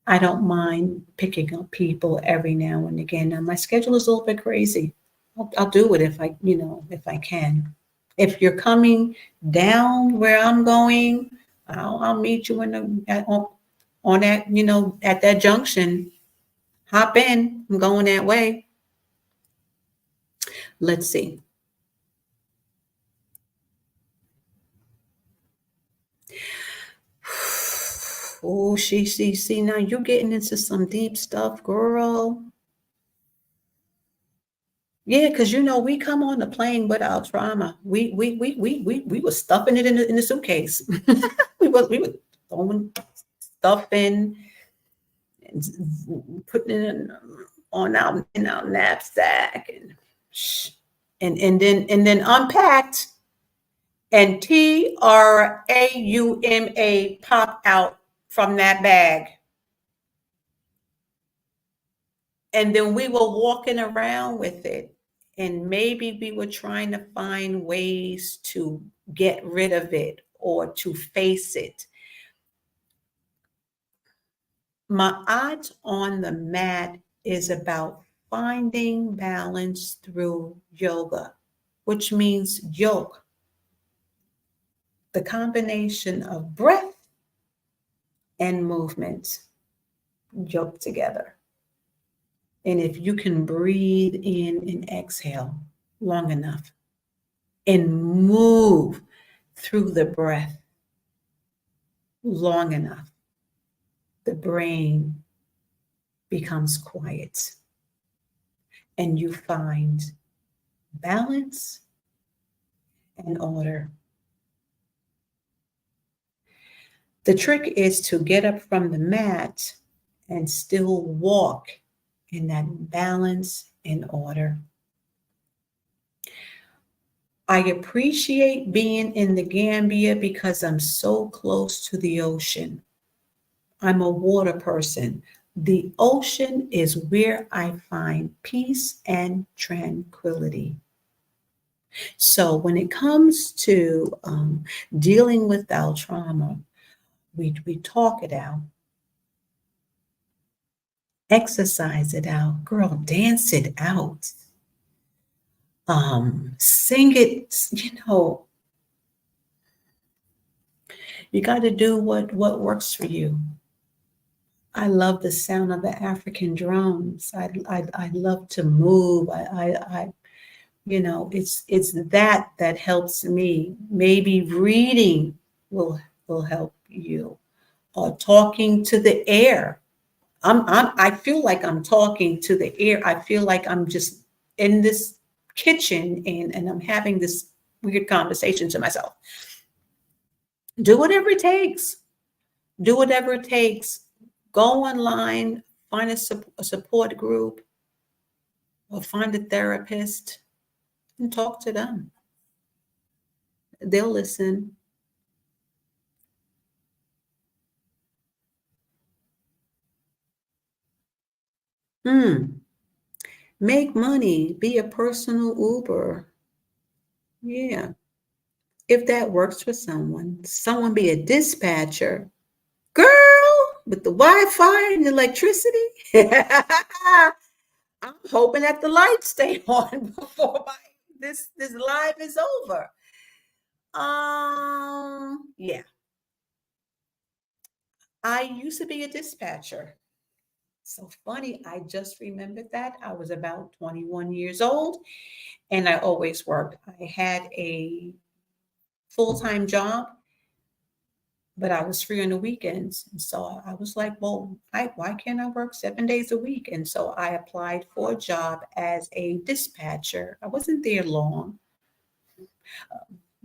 I don't mind picking up people every now and again. Now my schedule is a little bit crazy. I'll do it if I can. If you're coming down where I'm going, I'll meet you on that, at that junction. Hop in. I'm going that way. Let's see. Oh, see, now you're getting into some deep stuff, girl. Yeah, because we come on the plane with our trauma. We were stuffing it in the suitcase. we were throwing stuff and putting it on our in our knapsack and then unpacked, and TRAUMA popped out from that bag. And then we were walking around with it. And maybe we were trying to find ways to get rid of it or to face it. My odds on the mat is about finding balance through yoga, which means yoke, the combination of breath and movement yoked together. And if you can breathe in and exhale long enough and move through the breath long enough, the brain becomes quiet and you find balance and order. The trick is to get up from the mat and still walk in that balance and order. I appreciate being in the Gambia because I'm so close to the ocean. I'm a water person. The ocean is where I find peace and tranquility. So when it comes to dealing with our trauma, we talk it out, exercise it out, girl, dance it out, sing it. You got to do what works for you. I love the sound of the African drums. I love to move. It's that helps me. Maybe reading will help you, or talking to the air. I feel like I'm talking to the air. I feel like I'm just in this kitchen and I'm having this weird conversation to myself. Do whatever it takes. Do whatever it takes. Go online, find a support group, or find a therapist and talk to them. They'll listen. Make money, be a personal Uber. Yeah. If that works for someone be a dispatcher. Girl, with the Wi-Fi and electricity. I'm hoping that the lights stay on before this live is over. Yeah. I used to be a dispatcher. So funny, I just remembered that. I was about 21 years old and I always worked. I had a full-time job, but I was free on the weekends. And so I was like, well, why can't I work 7 days a week? And so I applied for a job as a dispatcher. I wasn't there long.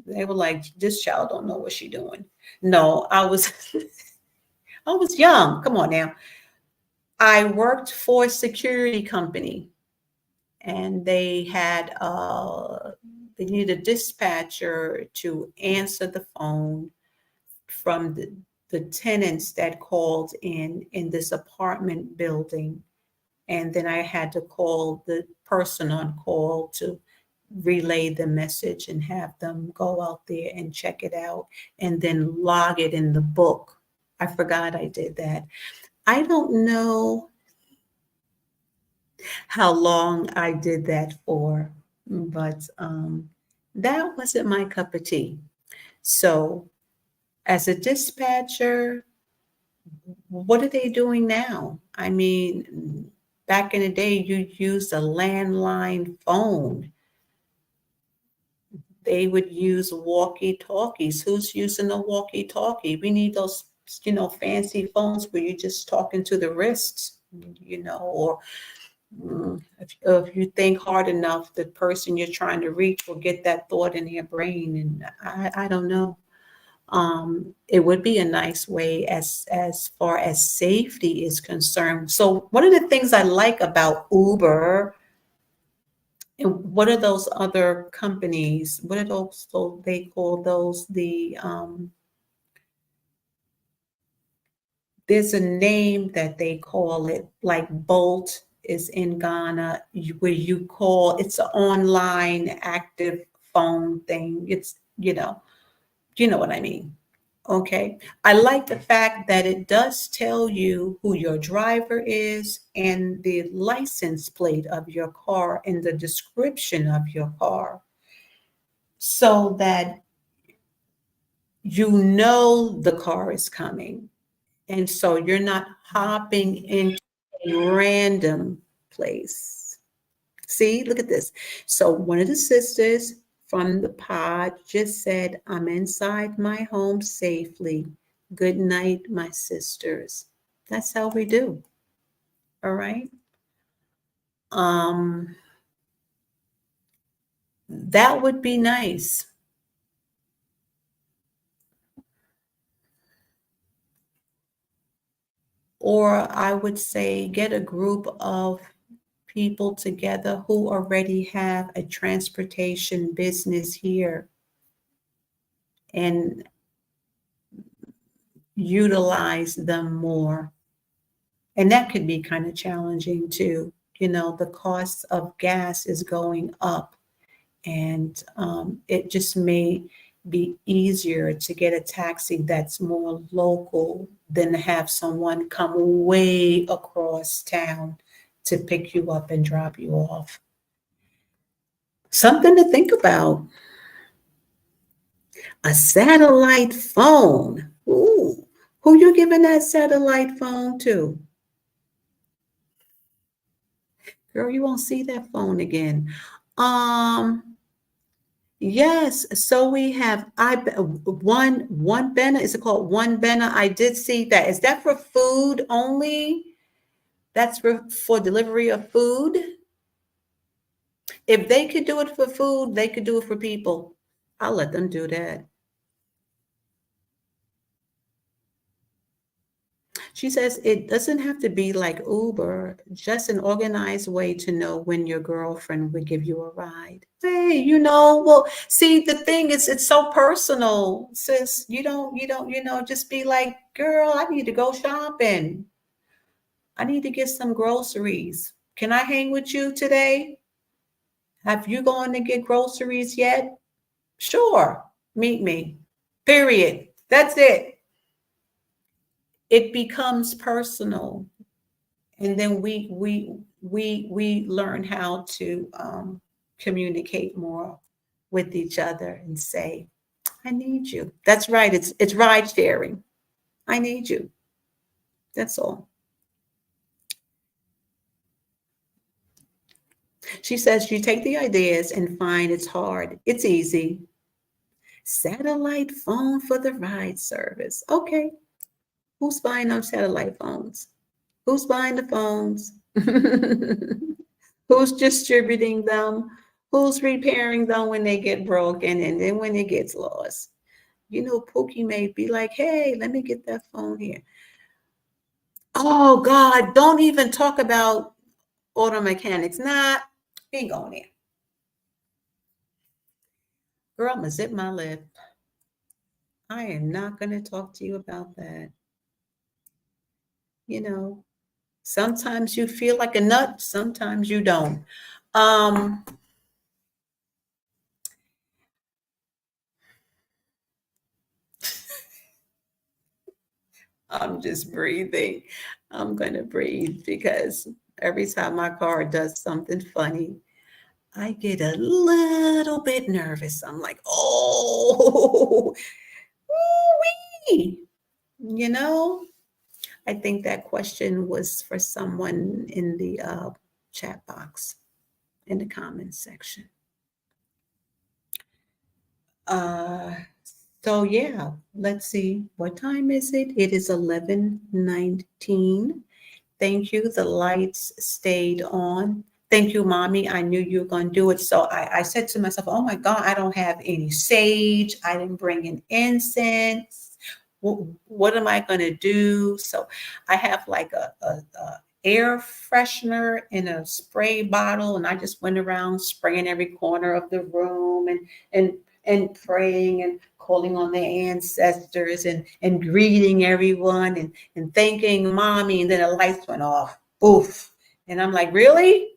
They were like, this child don't know what she's doing. No, I was I was young. Come on now. I worked for a security company and they needed a dispatcher to answer the phone from the tenants that called in this apartment building. And then I had to call the person on call to relay the message and have them go out there and check it out and then log it in the book. I forgot I did that. I don't know how long I did that for, but that wasn't my cup of tea. So, as a dispatcher, what are they doing now? I mean, back in the day, you used a landline phone. They would use walkie-talkies. Who's using a walkie-talkie? We need those, fancy phones where you're just talking to the wrists, or If you think hard enough, the person you're trying to reach will get that thought in their brain. And I don't know. It would be a nice way as far as safety is concerned. So one of the things I like about Uber, and what are those other companies? What are those? So they call those the there's a name that they call it, like Bolt is in Ghana, where you call, it's an online active phone thing. It's, you know what I mean. Okay. I like the fact that it does tell you who your driver is and the license plate of your car and the description of your car, so that you know the car is coming. And so you're not hopping into a random place. See, look at this. So one of the sisters from the pod just said, I'm inside my home safely. Good night, my sisters. That's how we do. All right. Um, that would be nice. Or I would say get a group of people together who already have a transportation business here and utilize them more. And that could be kind of challenging too. The cost of gas is going up, and it just may be easier to get a taxi that's more local than to have someone come way across town to pick you up and drop you off. Something to think about. A satellite phone. Ooh, who you giving that satellite phone to? Girl, you won't see that phone again. Um, yes. So we have one Bena. Is it called one Bena? I did see that. Is that for food only? That's for delivery of food. If they could do it for food, they could do it for people. I'll let them do that. She says it doesn't have to be like Uber, just an organized way to know when your girlfriend would give you a ride. Hey, well, see, the thing is, it's so personal, sis. You don't, just be like, girl, I need to go shopping. I need to get some groceries. Can I hang with you today? Have you gone to get groceries yet? Sure. Meet me. Period. That's it. It becomes personal, and then we learn how to communicate more with each other and say, I need you. That's right. It's ride sharing. I need you. That's all. She says you take the ideas and find it's hard. It's easy. Satellite phone for the ride service. Okay. Who's buying those satellite phones? Who's buying the phones? Who's distributing them? Who's repairing them when they get broken and then when it gets lost? Pookie may be like, hey, let me get that phone here. Oh God, don't even talk about auto mechanics. Nah, ain't going there. Girl, I'm gonna zip my lip. I am not gonna talk to you about that. You know, sometimes you feel like a nut, sometimes you don't. Um, I'm just breathing. I'm going to breathe because every time my car does something funny, I get a little bit nervous. I'm like, oh, wee. You know, I think that question was for someone in the chat box in the comments section. Uh, so yeah, let's see. What time is it? It is 11:19. Thank you. The lights stayed on. Thank you, mommy. I knew you were going to do it. So I said to myself, oh my God, I don't have any sage. I didn't bring in incense. What am I going to do? So I have like a air freshener in a spray bottle, and I just went around spraying every corner of the room and praying and calling on the ancestors and greeting everyone and thanking mommy. And then the lights went off. Oof. And I'm like, really?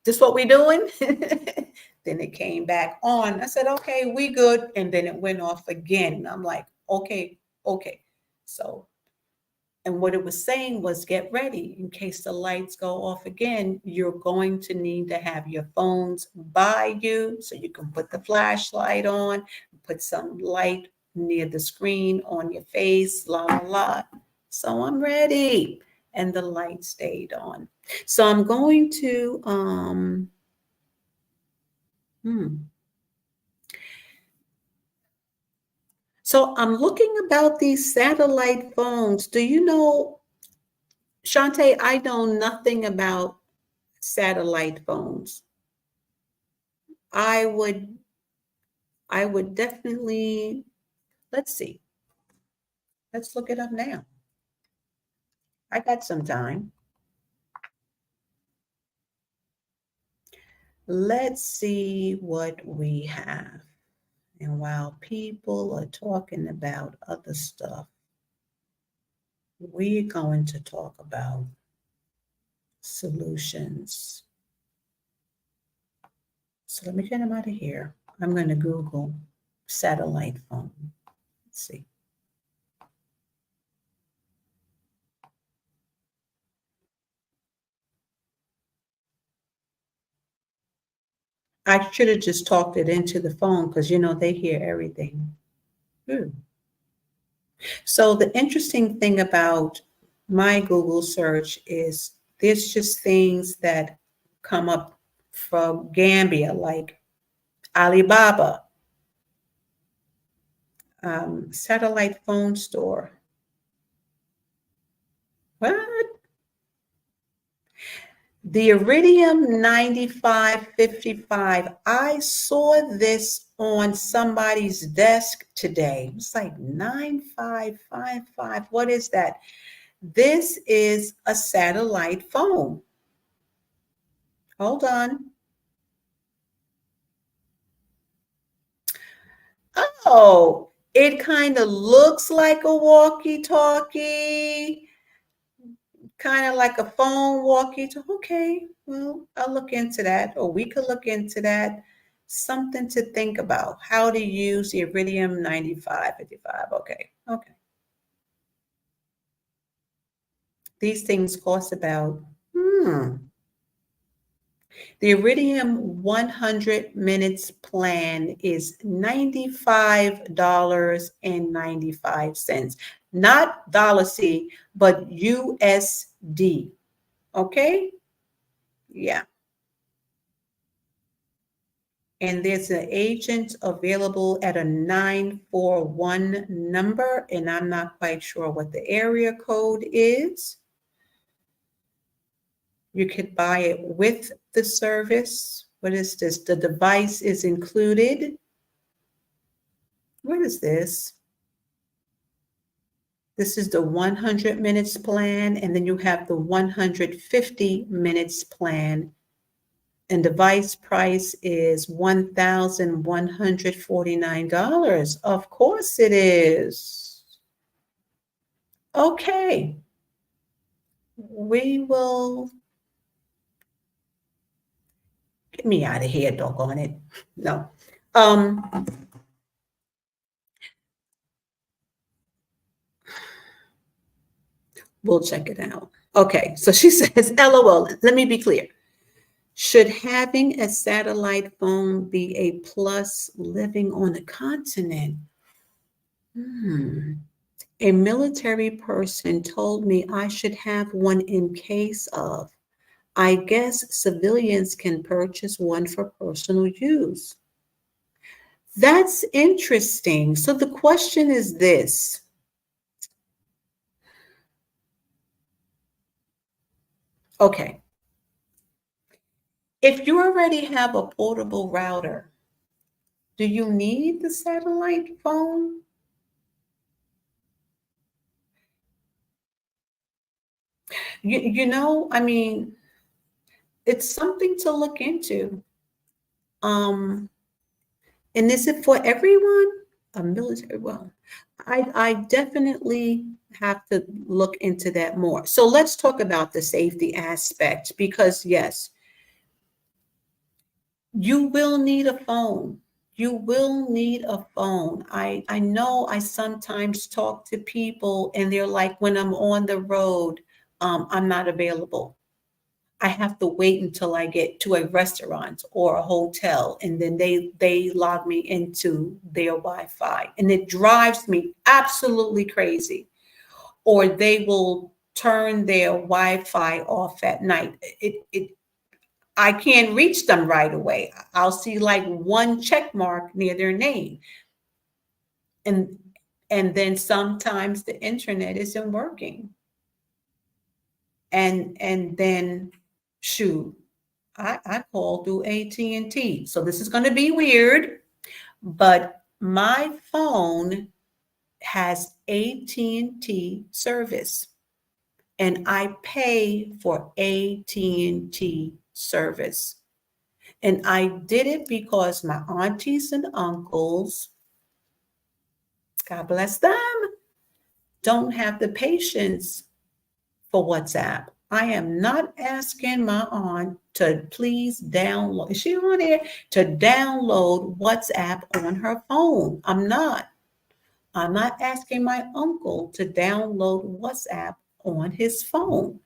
This what we doing? Then it came back on. I said, okay, we good. And then it went off again. And I'm like, okay, okay. So, and what it was saying was get ready in case the lights go off again. You're going to need to have your phones by you so you can put the flashlight on, put some light near the screen on your face, la la la. So I'm ready. And the light stayed on. So I'm going to So I'm looking about these satellite phones. Do you know, Shantae, I know nothing about satellite phones. I would definitely, let's see. Let's look it up now. I got some time. Let's see what we have. And while people are talking about other stuff, we're going to talk about solutions. So let me get them out of here. I'm going to Google satellite phone. Let's see. I should have just talked it into the phone because, you know, they hear everything. So the interesting thing about my Google search is there's just things that come up from Gambia, like Alibaba, satellite phone store. What? The Iridium 9555. I saw this on somebody's desk today. It's like 9555. What is that? This is a satellite phone. Hold on. Oh, it kind of looks like a walkie-talkie, kind of like a phone walkie-talkie. Okay, well, I'll look into that, or we could look into that. Something to think about. How to use the Iridium 9555. Okay, okay. These things cost about, the Iridium 100 minutes plan is $95.95. Not dollar C, but USD. Okay? Yeah. And there's an agent available at a 941 number, and I'm not quite sure what the area code is. You could buy it with the service. What is this? The device is included. What is this? This is the 100 minutes plan, and then you have the 150 minutes plan. And device price is $1,149. Of course it is. Okay. We will get me out of here, doggone it. No. We'll check it out. Okay, so she says, LOL, let me be clear. Should having a satellite phone be a plus living on the continent? A military person told me I should have one in case of. I guess civilians can purchase one for personal use. That's interesting. So the question is this. Okay. If you already have a portable router, do you need the satellite phone? I mean, it's something to look into. Um, and is it for everyone? A military, well, I definitely have to look into that more. So let's talk about the safety aspect because yes, you will need a phone. You will need a phone. I know I sometimes talk to people and they're like, when I'm on the road, I'm not available. I have to wait until I get to a restaurant or a hotel, and then they log me into their Wi-Fi, and it drives me absolutely crazy. Or they will turn their Wi-Fi off at night. It I can't reach them right away. I'll see like one check mark near their name. And and then sometimes the internet isn't working. And then shoot, I call through AT&T. So this is going to be weird, but my phone has AT&T service and I pay for AT&T service. And I did it because my aunties and uncles, God bless them, don't have the patience for WhatsApp. I am not asking my aunt to please download, is she on there? To download WhatsApp on her phone. I'm not. I'm not asking my uncle to download WhatsApp on his phone.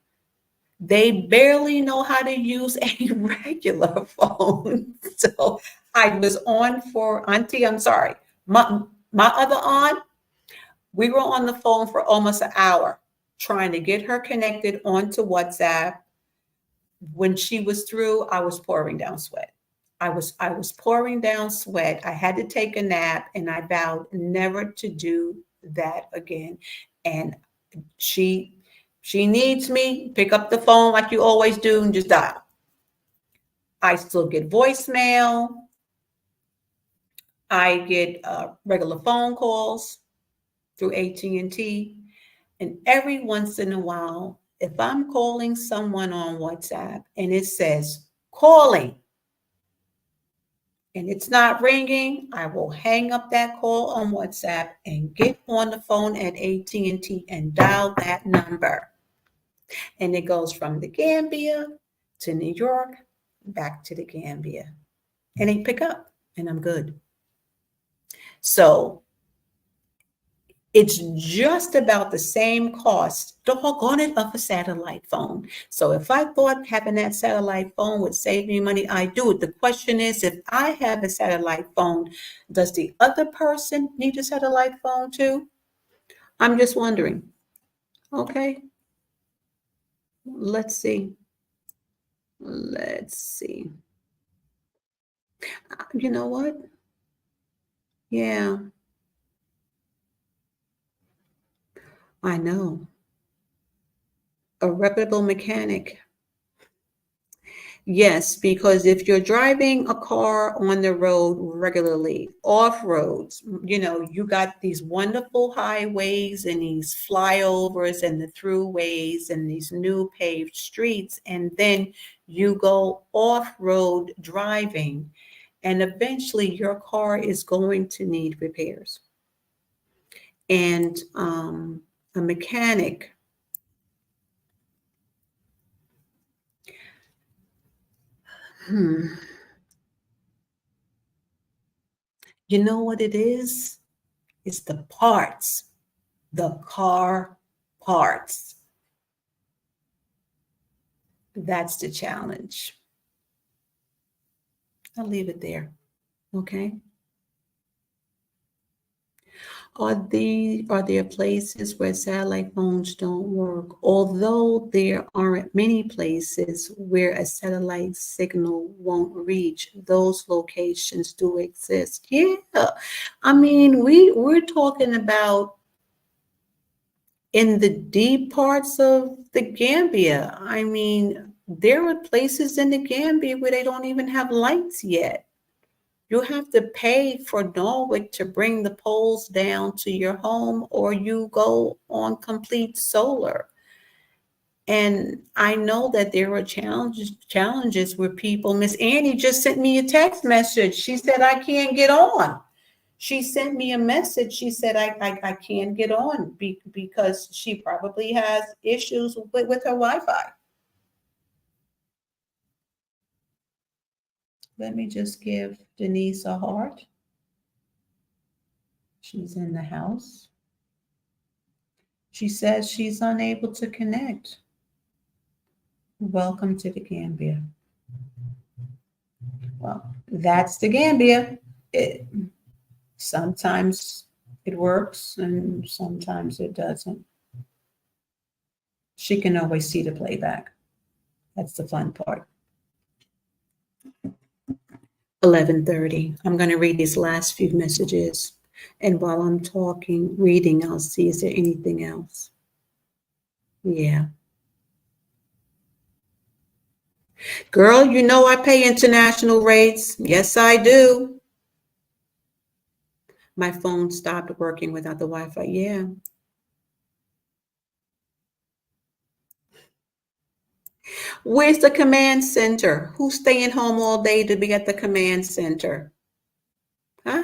They barely know how to use a regular phone. So I was on for Auntie, I'm sorry. My other aunt, we were on the phone for almost an hour trying to get her connected onto WhatsApp. When she was through, I was pouring down sweat. I was pouring down sweat. I had to take a nap and I vowed never to do that again. And she she needs me, pick up the phone like you always do and just dial. I still get voicemail. I get regular phone calls through AT&T. And every once in a while, if I'm calling someone on WhatsApp and it says calling and it's not ringing, I will hang up that call on WhatsApp and get on the phone at AT&T and dial that number. And it goes from the Gambia to New York, back to the Gambia. And they pick up and I'm good. So it's just about the same cost, doggone it, of a satellite phone. So if I thought having that satellite phone would save me money, I do it. The question is, if I have a satellite phone, does the other person need a satellite phone too? I'm just wondering. Okay, let's see. Let's see. You know what? Yeah, I know. A reputable mechanic. Yes, because if you're driving a car on the road regularly, off roads, you got these wonderful highways and these flyovers and the throughways and these new paved streets, and then you go off-road driving, and eventually your car is going to need repairs. And a mechanic, hmm, you know what it is? It's the parts, the car parts. That's the challenge. I'll leave it there. Okay. Are there places where satellite phones don't work? Although there aren't many places where a satellite signal won't reach, those locations do exist. Yeah. I mean, we're talking about in the deep parts of the Gambia. I mean, there are places in the Gambia where they don't even have lights yet. You have to pay for Norwich to bring the poles down to your home, or you go on complete solar. And I know that there are challenges where people, Miss Annie just sent me a text message. She said, I can't get on. She sent me a message. She said, I can't get on because she probably has issues with her Wi-Fi. Let me just give Denise a heart. She's in the house. She says she's unable to connect. Welcome to the Gambia. Well, that's the Gambia. Sometimes it works and sometimes it doesn't. She can always see the playback. That's the fun part. 11:30. I'm going to read these last few messages. And while I'm talking, reading, I'll see, is there anything else? Yeah. Girl, you know I pay international rates. Yes, I do. My phone stopped working without the Wi-Fi. Yeah. Where's the command center? Who's staying home all day to be at the command center? Huh?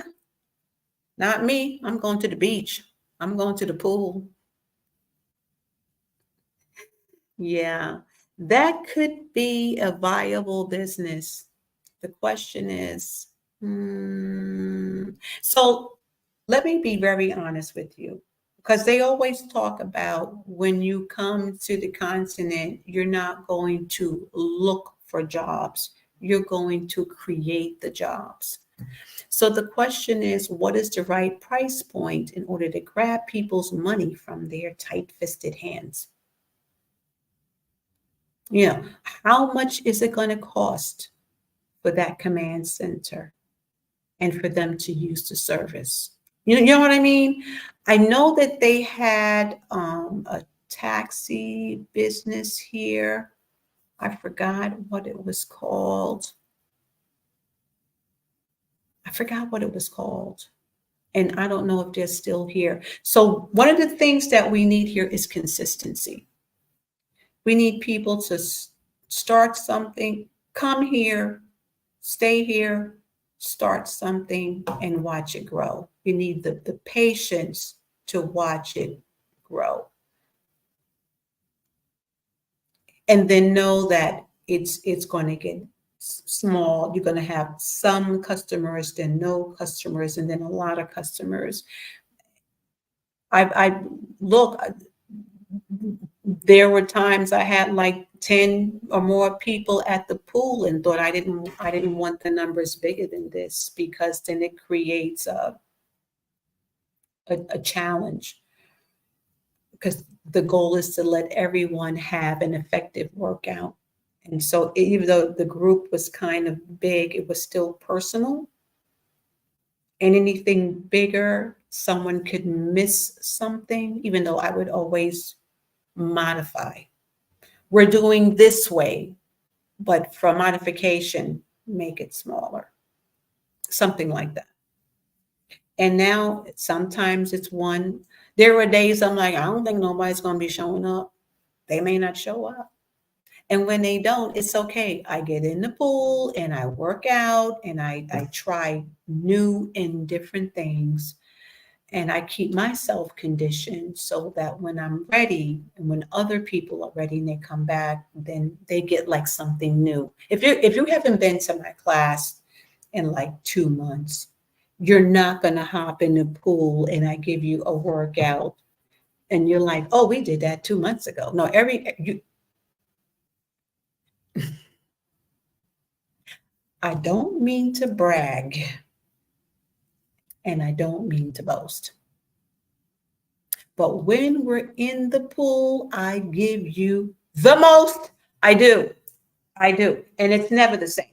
Not me. I'm going to the beach. I'm going to the pool. Yeah, that could be a viable business. The question is, so let me be very honest with you, because they always talk about when you come to the continent, you're not going to look for jobs, you're going to create the jobs. So the question is, what is the right price point in order to grab people's money from their tight-fisted hands? You know, how much is it going to cost for that command center and for them to use the service? You know what I mean? I know that they had a taxi business here. I forgot what it was called. And I don't know if they're still here. So one of the things that we need here is consistency. We need people to start something, come here, stay here, start something, and watch it grow. You need the patience to watch it grow. And then know that it's going to get small. You're going to have some customers, then no customers, and then a lot of customers. I look, there were times I had like 10 or more people at the pool and thought I didn't want the numbers bigger than this, because then it creates a challenge, because the goal is to let everyone have an effective workout. And so even though the group was kind of big, it was still personal. And anything bigger, someone could miss something, even though I would always modify. We're doing this way, but for modification, make it smaller. Something like that. And now sometimes it's one. There are days I'm like, I don't think nobody's going to be showing up. They may not show up. And when they don't, it's okay. I get in the pool and I work out and I try new and different things. And I keep myself conditioned so that when I'm ready and when other people are ready and they come back, then they get like something new. If you haven't been to my class in like 2 months, you're not going to hop in the pool and I give you a workout and you're like, oh, we did that 2 months ago. No, I don't mean to brag and I don't mean to boast. But when we're in the pool, I give you the most. I do. And it's never the same.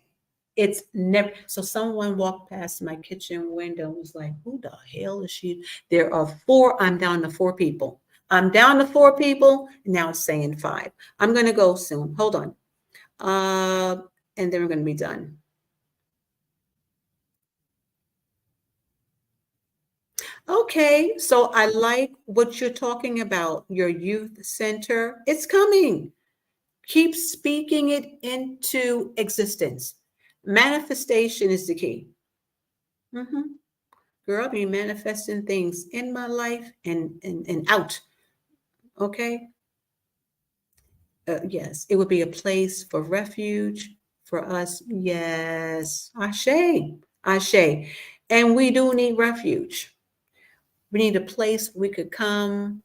It's never. So someone walked past my kitchen window and was like, who the hell is she? There are 4, I'm down to 4 people. I'm down to 4 people. Now it's saying 5. I'm going to go soon. Hold on. And then we're going to be done. Okay, so I like what you're talking about, your youth center. It's coming. Keep speaking it into existence. Manifestation is the key. Mhm. Girl, I'll be manifesting things in my life and out. Okay. Yes, it would be a place for refuge for us. Yes. Ashe. Ashe. And we do need refuge. We need a place we could come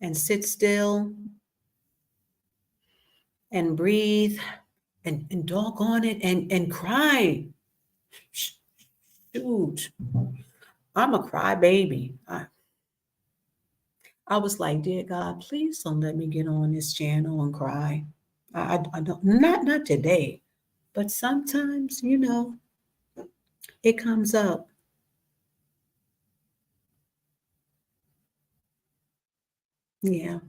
and sit still and breathe and doggone it and cry. Shoot. I'm a crybaby. I was like, dear God, please don't let me get on this channel and cry. I don't, not today, but sometimes, it comes up. Yeah,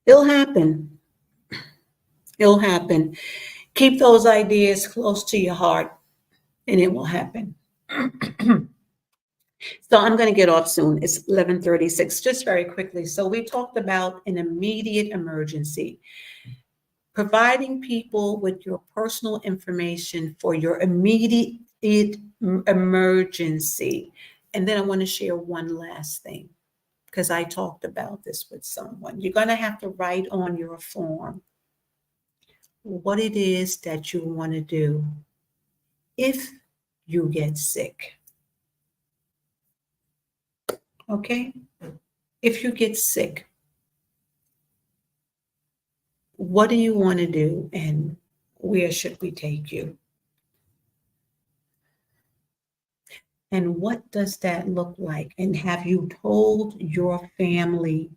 it'll happen. It'll happen. Keep those ideas close to your heart and it will happen. So I'm going to get off soon. It's 11:36. Just very quickly. So we talked about an immediate emergency, providing people with your personal information for your immediate emergency. And then I want to share one last thing because I talked about this with someone. You're going to have to write on your form what it is that you want to do if you get sick. Okay? If you get sick, what do you want to do and where should we take you? And what does that look like? And have you told your family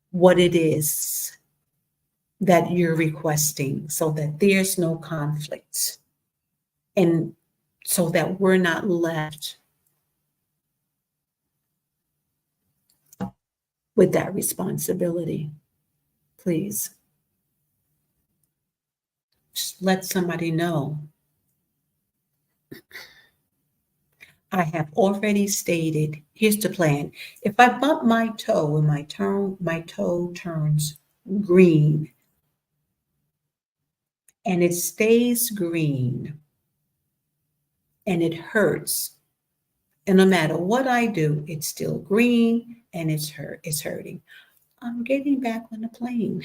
what it is that you're requesting so that there's no conflict and so that we're not left with that responsibility? Please just let somebody know. I have already stated, here's the plan. If I bump my toe and my toe turns green and it stays green and it hurts, and no matter what I do, it's still green and it's hurting. I'm getting back on the plane.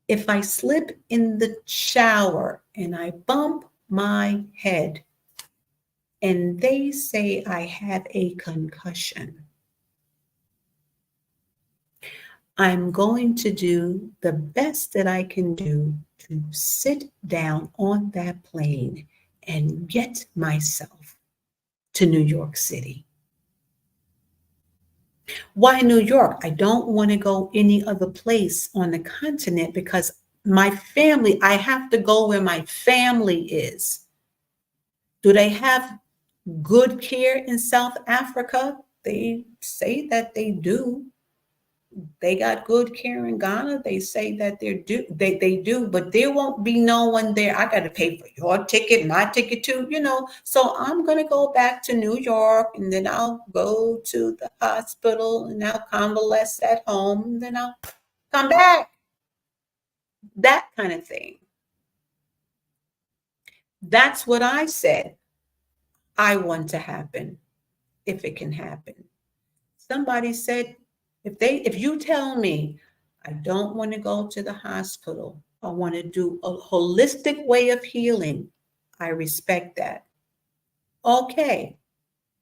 If I slip in the shower and I bump my head and they say I have a concussion, I'm going to do the best that I can do to sit down on that plane and get myself to New York City. Why New York? I don't want to go any other place on the continent because my family, I have to go where my family is. Do they have good care in South Africa? They say that they do. They got good care in Ghana. They say that they do, but there won't be no one there. I got to pay for your ticket, my ticket too. So I'm gonna go back to New York, and then I'll go to the hospital, and I'll convalesce at home, and then I'll come back. That kind of thing. That's what I said I want to happen, if it can happen. Somebody said, if you tell me I don't want to go to the hospital, I want to do a holistic way of healing, I respect that. Okay.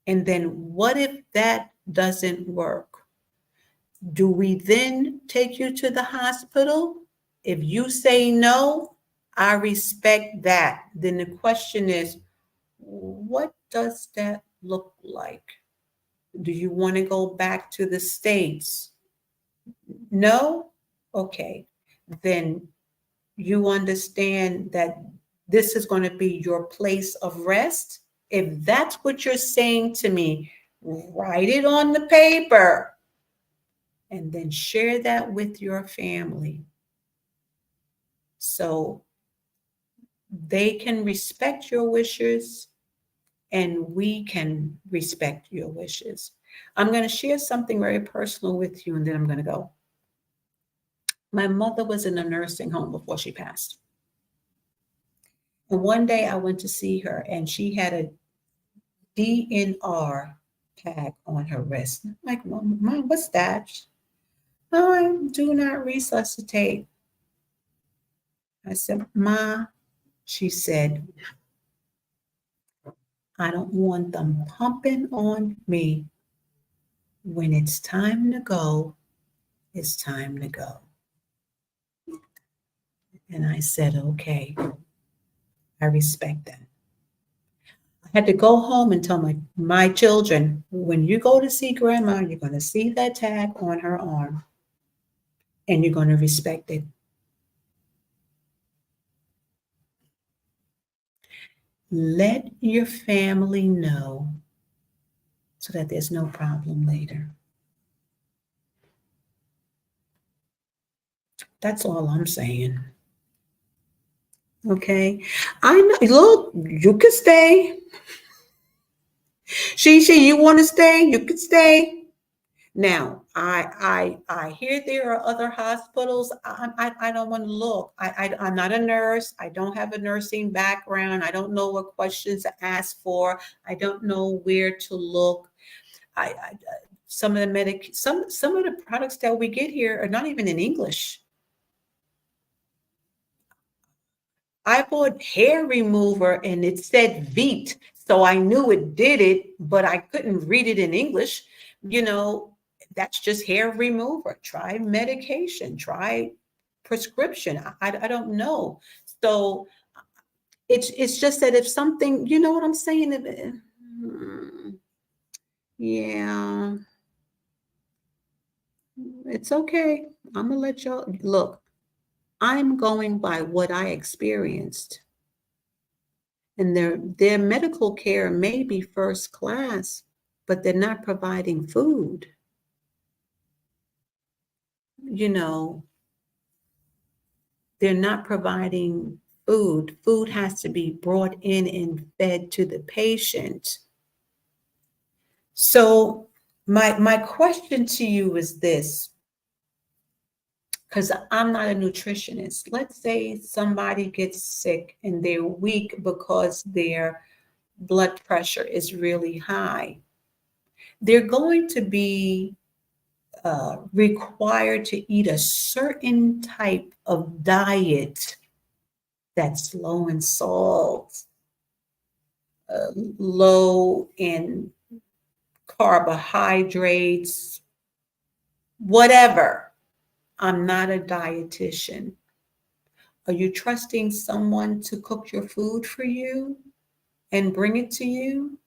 And then what if that doesn't work? Do we then take you to the hospital? If you say no, I respect that. Then the question is, what does that look like? Do you want to go back to the States? No? Okay. Then you understand that this is going to be your place of rest. If that's what you're saying to me, write it on the paper and then share that with your family so they can respect your wishes and we can respect your wishes. I'm going to share something very personal with you and then I'm going to go. My mother was in a nursing home before she passed. And one day I went to see her and she had a DNR tag on her wrist. I'm like, Mom, what's that? Oh, I do not resuscitate. I said, Ma, she said, I don't want them pumping on me. When it's time to go, it's time to go. And I said, okay, I respect that. I had to go home and tell my children, when you go to see grandma, you're going to see that tag on her arm and you're going to respect it. Let your family know so that there's no problem later. That's all I'm saying. Okay. I know. Look, you can stay. She, you want to stay? You can stay. Now, I hear there are other hospitals. I don't want to look. I'm not a nurse. I don't have a nursing background. I don't know what questions to ask for. I don't know where to look. Some of the some of the products that we get here are not even in English. I bought hair remover and it said Veet, so I knew it did it, but I couldn't read it in English. You know, that's just hair remover. Try medication, try prescription. I don't know. So it's just that if something, you know what I'm saying? Yeah, it's okay. I'm gonna let y'all look. I'm going by what I experienced. And their medical care may be first class, but they're not providing food. You know, they're not providing food. Food has to be brought in and fed to the patient. So my question to you is this, because I'm not a nutritionist. Let's say somebody gets sick and they're weak because their blood pressure is really high. They're going to be required to eat a certain type of diet that's low in salt, low in carbohydrates, whatever. I'm not a dietitian. Are you trusting someone to cook your food for you and bring it to you?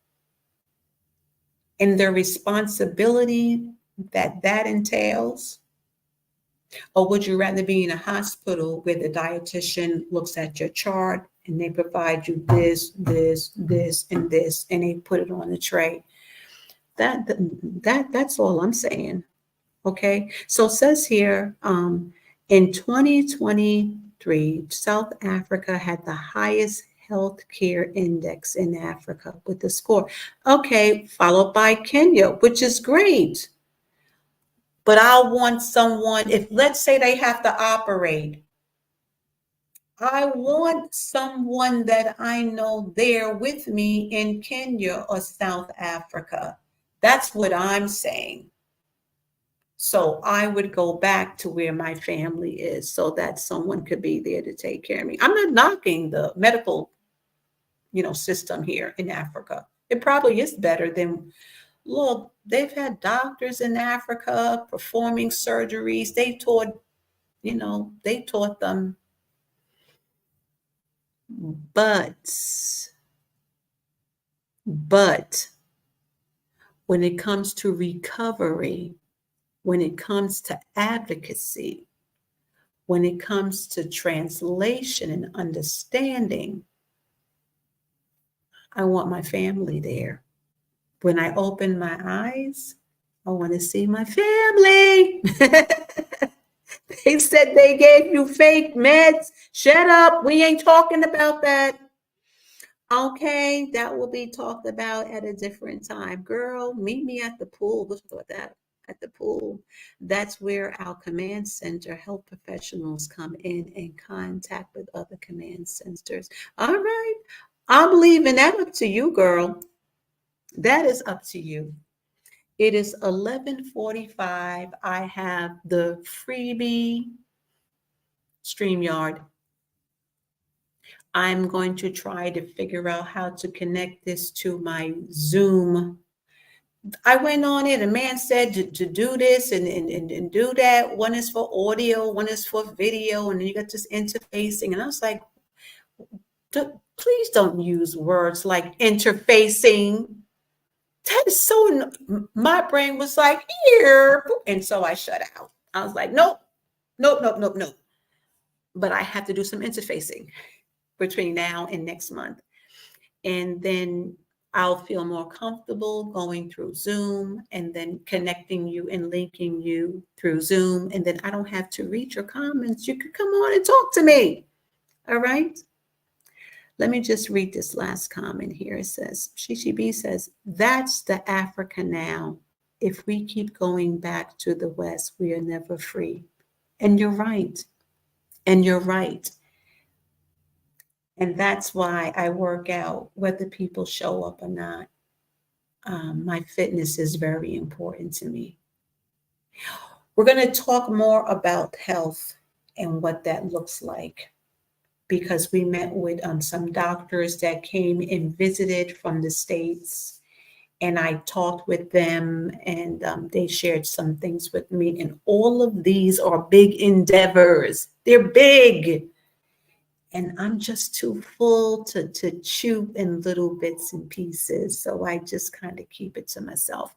And the responsibility that entails? Or would you rather be in a hospital where the dietitian looks at your chart and they provide you this, and this, and they put it on the tray? That's all I'm saying. Okay. So it says here, in 2023, South Africa had the highest healthcare index in Africa with the score. Okay, followed by Kenya, which is great. But I want someone, if let's say they have to operate, I want someone that I know there with me in Kenya or South Africa. That's what I'm saying. So I would go back to where my family is so that someone could be there to take care of me. I'm not knocking the medical, system here in Africa. It probably is better than, look, they've had doctors in Africa performing surgeries. They taught them, but when it comes to recovery, when it comes to advocacy, when it comes to translation and understanding, I want my family there. When I open my eyes, I want to see my family. They said they gave you fake meds. Shut up. We ain't talking about that. Okay, that will be talked about at a different time. Girl, meet me at the pool. We'll talk about that at the pool. That's where our command center health professionals come in contact with other command centers. All right. I'm leaving that up to you, girl. That is up to you. It is 11:45. I have the freebie StreamYard. I'm going to try to figure out how to connect this to my Zoom. I went on it. A man said to do this and do that. One is for audio, one is for video, and then you got this interfacing. And I was like, please don't use words like interfacing. That is so, my brain was like, here. And so I shut out. I was like, nope, nope, nope, nope, nope. But I have to do some interfacing between now and next month. And then I'll feel more comfortable going through Zoom and then connecting you and linking you through Zoom. And then I don't have to read your comments. You could come on and talk to me. All right. Let me just read this last comment here. It says, Shishi B says, that's the Africa now. If we keep going back to the West, we are never free. And you're right. And you're right. And that's why I work out, whether people show up or not. My fitness is very important to me. We're going to talk more about health and what that looks like, because we met with some doctors that came and visited from the States. And I talked with them, and they shared some things with me. And all of these are big endeavors. They're big. And I'm just too full to chew in little bits and pieces. So I just kind of keep it to myself.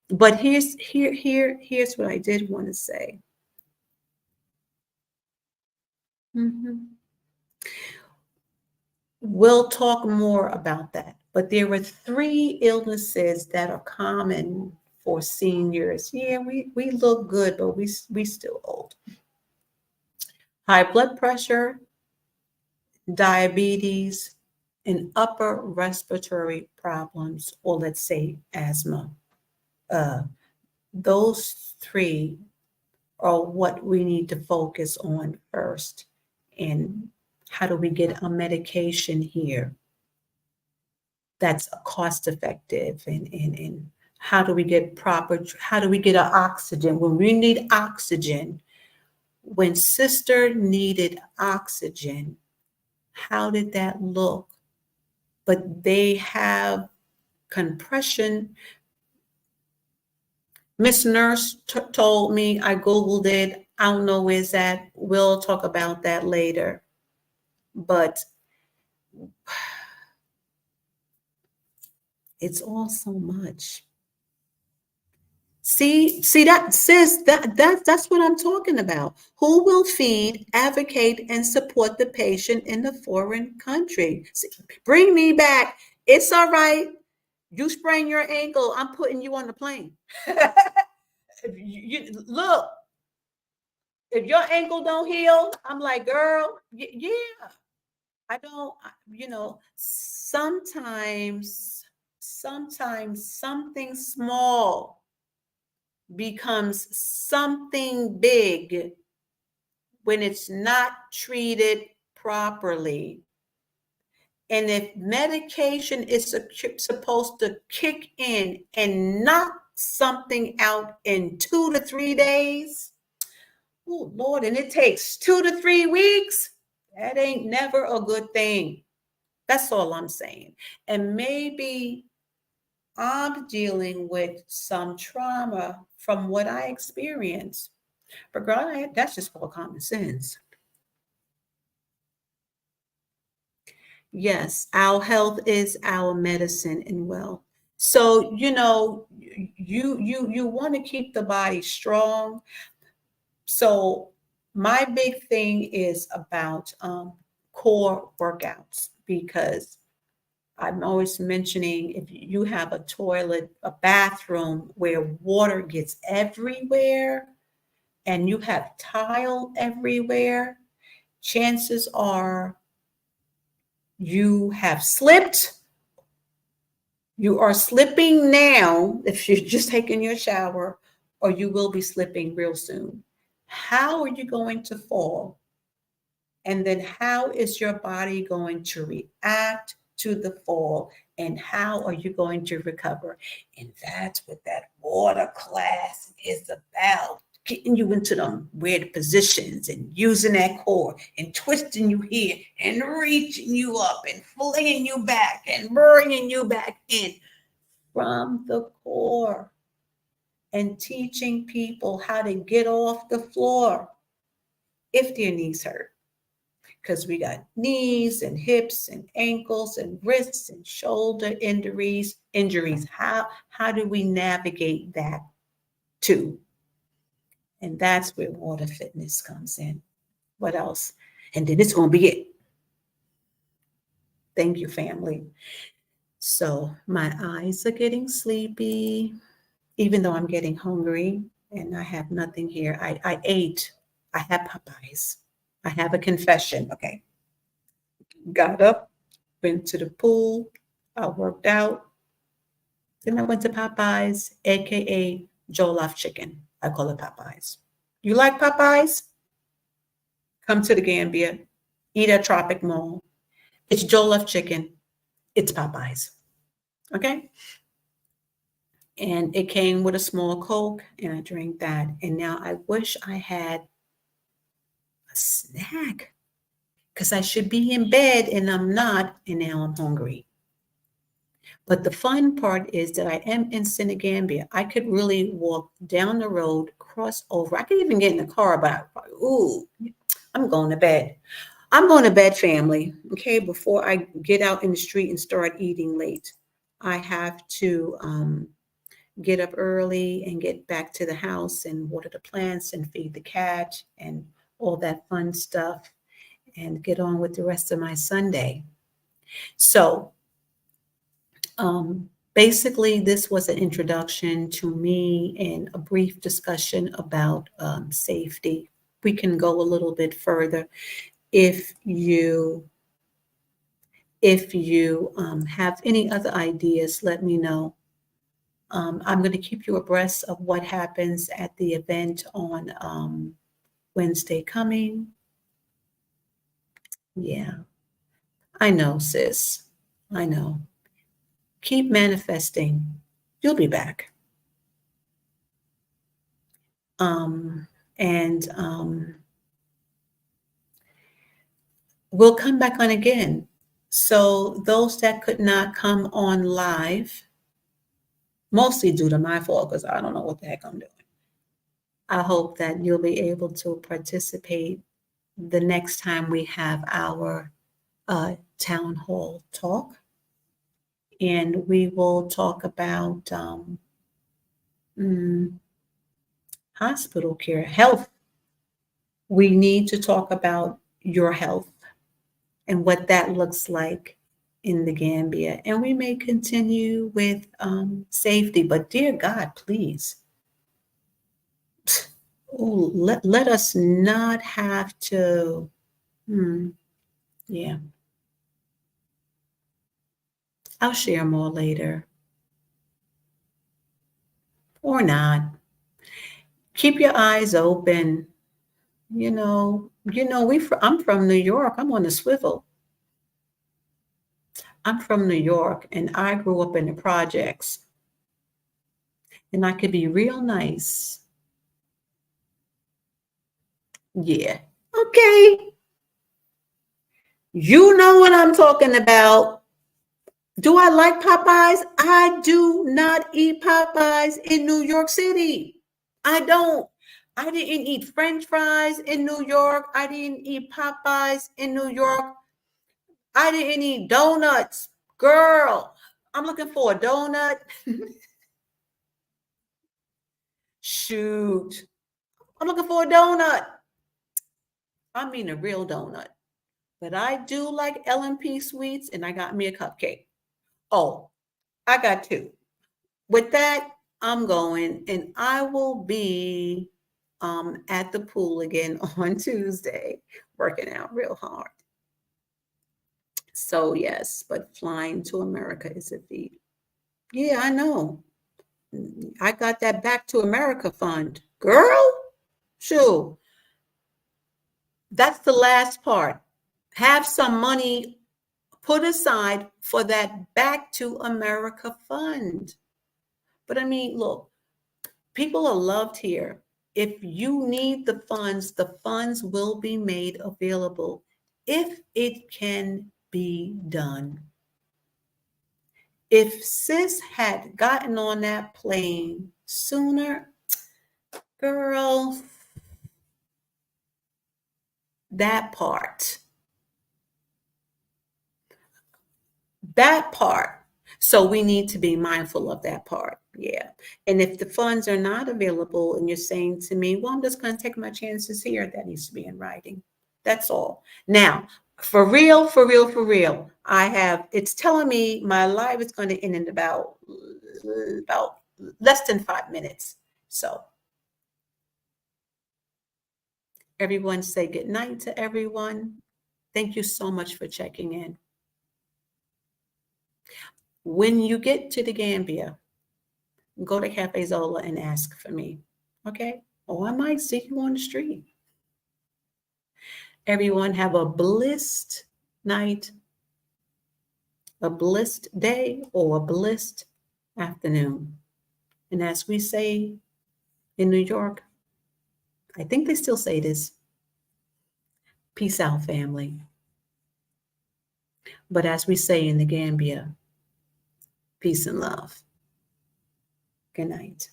But here's what I did want to say. We'll talk more about that. But there were 3 illnesses that are common for seniors. Yeah, we look good, but we still old. High blood pressure, diabetes, and upper respiratory problems, or let's say asthma. Those 3 are what we need to focus on first. And how do we get a medication here that's cost effective, and how do we get an oxygen when we need oxygen? When sister needed oxygen, how did that look? But they have compression. Miss Nurse told me, I Googled it. I don't know where's that. We'll talk about that later. But it's all so much. See that, sis, that's what I'm talking about. Who will feed, advocate, and support the patient in the foreign country? See, bring me back. It's all right. You sprain your ankle, I'm putting you on the plane. Look, if your ankle don't heal, I'm like, girl, yeah. I don't, sometimes something small becomes something big when it's not treated properly. And if medication is supposed to kick in and knock something out in 2 to 3 days, oh Lord, and it takes 2 to 3 weeks, that ain't never a good thing. That's all I'm saying. And maybe I'm dealing with some trauma from what I experienced. But girl, that's just called common sense. Yes, our health is our medicine and wealth. So, you want to keep the body strong. So my big thing is about core workouts, because I'm always mentioning if you have a toilet, a bathroom where water gets everywhere and you have tile everywhere, chances are you have slipped. You are slipping now if you're just taking your shower, or you will be slipping real soon. How are you going to fall? And then how is your body going to react to the fall? And how are you going to recover? And that's what that water class is about. Getting you into them weird positions and using that core and twisting you here and reaching you up and flinging you back and bringing you back in from the core and teaching people how to get off the floor if their knees hurt. Because we got knees and hips and ankles and wrists and shoulder injuries. How do we navigate that too? And that's where water fitness comes in. What else? And then it's going to be it. Thank you, family. So my eyes are getting sleepy, even though I'm getting hungry and I have nothing here. I ate. I had Popeyes. I have a confession. Okay. Got up, went to the pool. I worked out. Then I went to Popeyes, AKA Jollof Chicken. I call it Popeyes. You like Popeyes? Come to the Gambia. Eat at Tropic Mall. It's Jollof Chicken. It's Popeyes. Okay? And it came with a small Coke, and I drank that. And now I wish I had a snack because I should be in bed and I'm not, and now I'm hungry. But the fun part is that I am in Senegambia. I could really walk down the road, cross over. I could even get in the car, but I'm going to bed. I'm going to bed, family. Okay, before I get out in the street and start eating late, I have to get up early and get back to the house and water the plants and feed the cat and all that fun stuff and get on with the rest of my Sunday. So basically, this was an introduction to me and a brief discussion about safety. We can go a little bit further if you have any other ideas. Let me know. I'm going to keep you abreast of what happens at the event on Wednesday coming. Yeah, I know, sis. I know. Keep manifesting. You'll be back. And we'll come back on again. So those that could not come on live, mostly due to my fault, because I don't know what the heck I'm doing. I hope that you'll be able to participate the next time we have our town hall talk. And we will talk about hospital care, health. We need to talk about your health and what that looks like in the Gambia. And we may continue with safety, but dear God, please, let us not have to, yeah. I'll share more later. Or not. Keep your eyes open. I'm from New York. I'm on the swivel. I'm from New York and I grew up in the projects. And I could be real nice. Yeah. Okay. You know what I'm talking about. Do I like Popeyes? I do not eat Popeyes in New York City. I don't. I didn't eat French fries in New York. I didn't eat Popeyes in New York. I didn't eat donuts. Girl, I'm looking for a donut. Shoot. I'm looking for a donut. I mean a real donut. But I do like L&P sweets, and I got me a cupcake. Oh, I got two. With that, I'm going, and I will be at the pool again on Tuesday, working out real hard. So yes, but flying to America is a feat. Yeah, I know. I got that Back to America fund. Girl, sure. That's the last part. Have some money put aside for that Back to America fund. But I mean, look, people are loved here. If you need the funds will be made available if it can be done. If sis had gotten on that plane sooner, girl, that part, that part. So we need to be mindful of that part. Yeah. And if the funds are not available and you're saying to me, well, I'm just going to take my chances here, that needs to be in writing. That's all. Now, for real, for real, for real, it's telling me my live is going to end in about less than 5 minutes. So everyone say good night to everyone. Thank you so much for checking in. When you get to the Gambia, go to Cafe Zola and ask for me. Okay? Or I might see you on the street. Everyone have a blissed night, a blissed day, or a blissed afternoon. And as we say in New York, I think they still say this, peace out, family. But as we say in the Gambia, peace and love. Good night.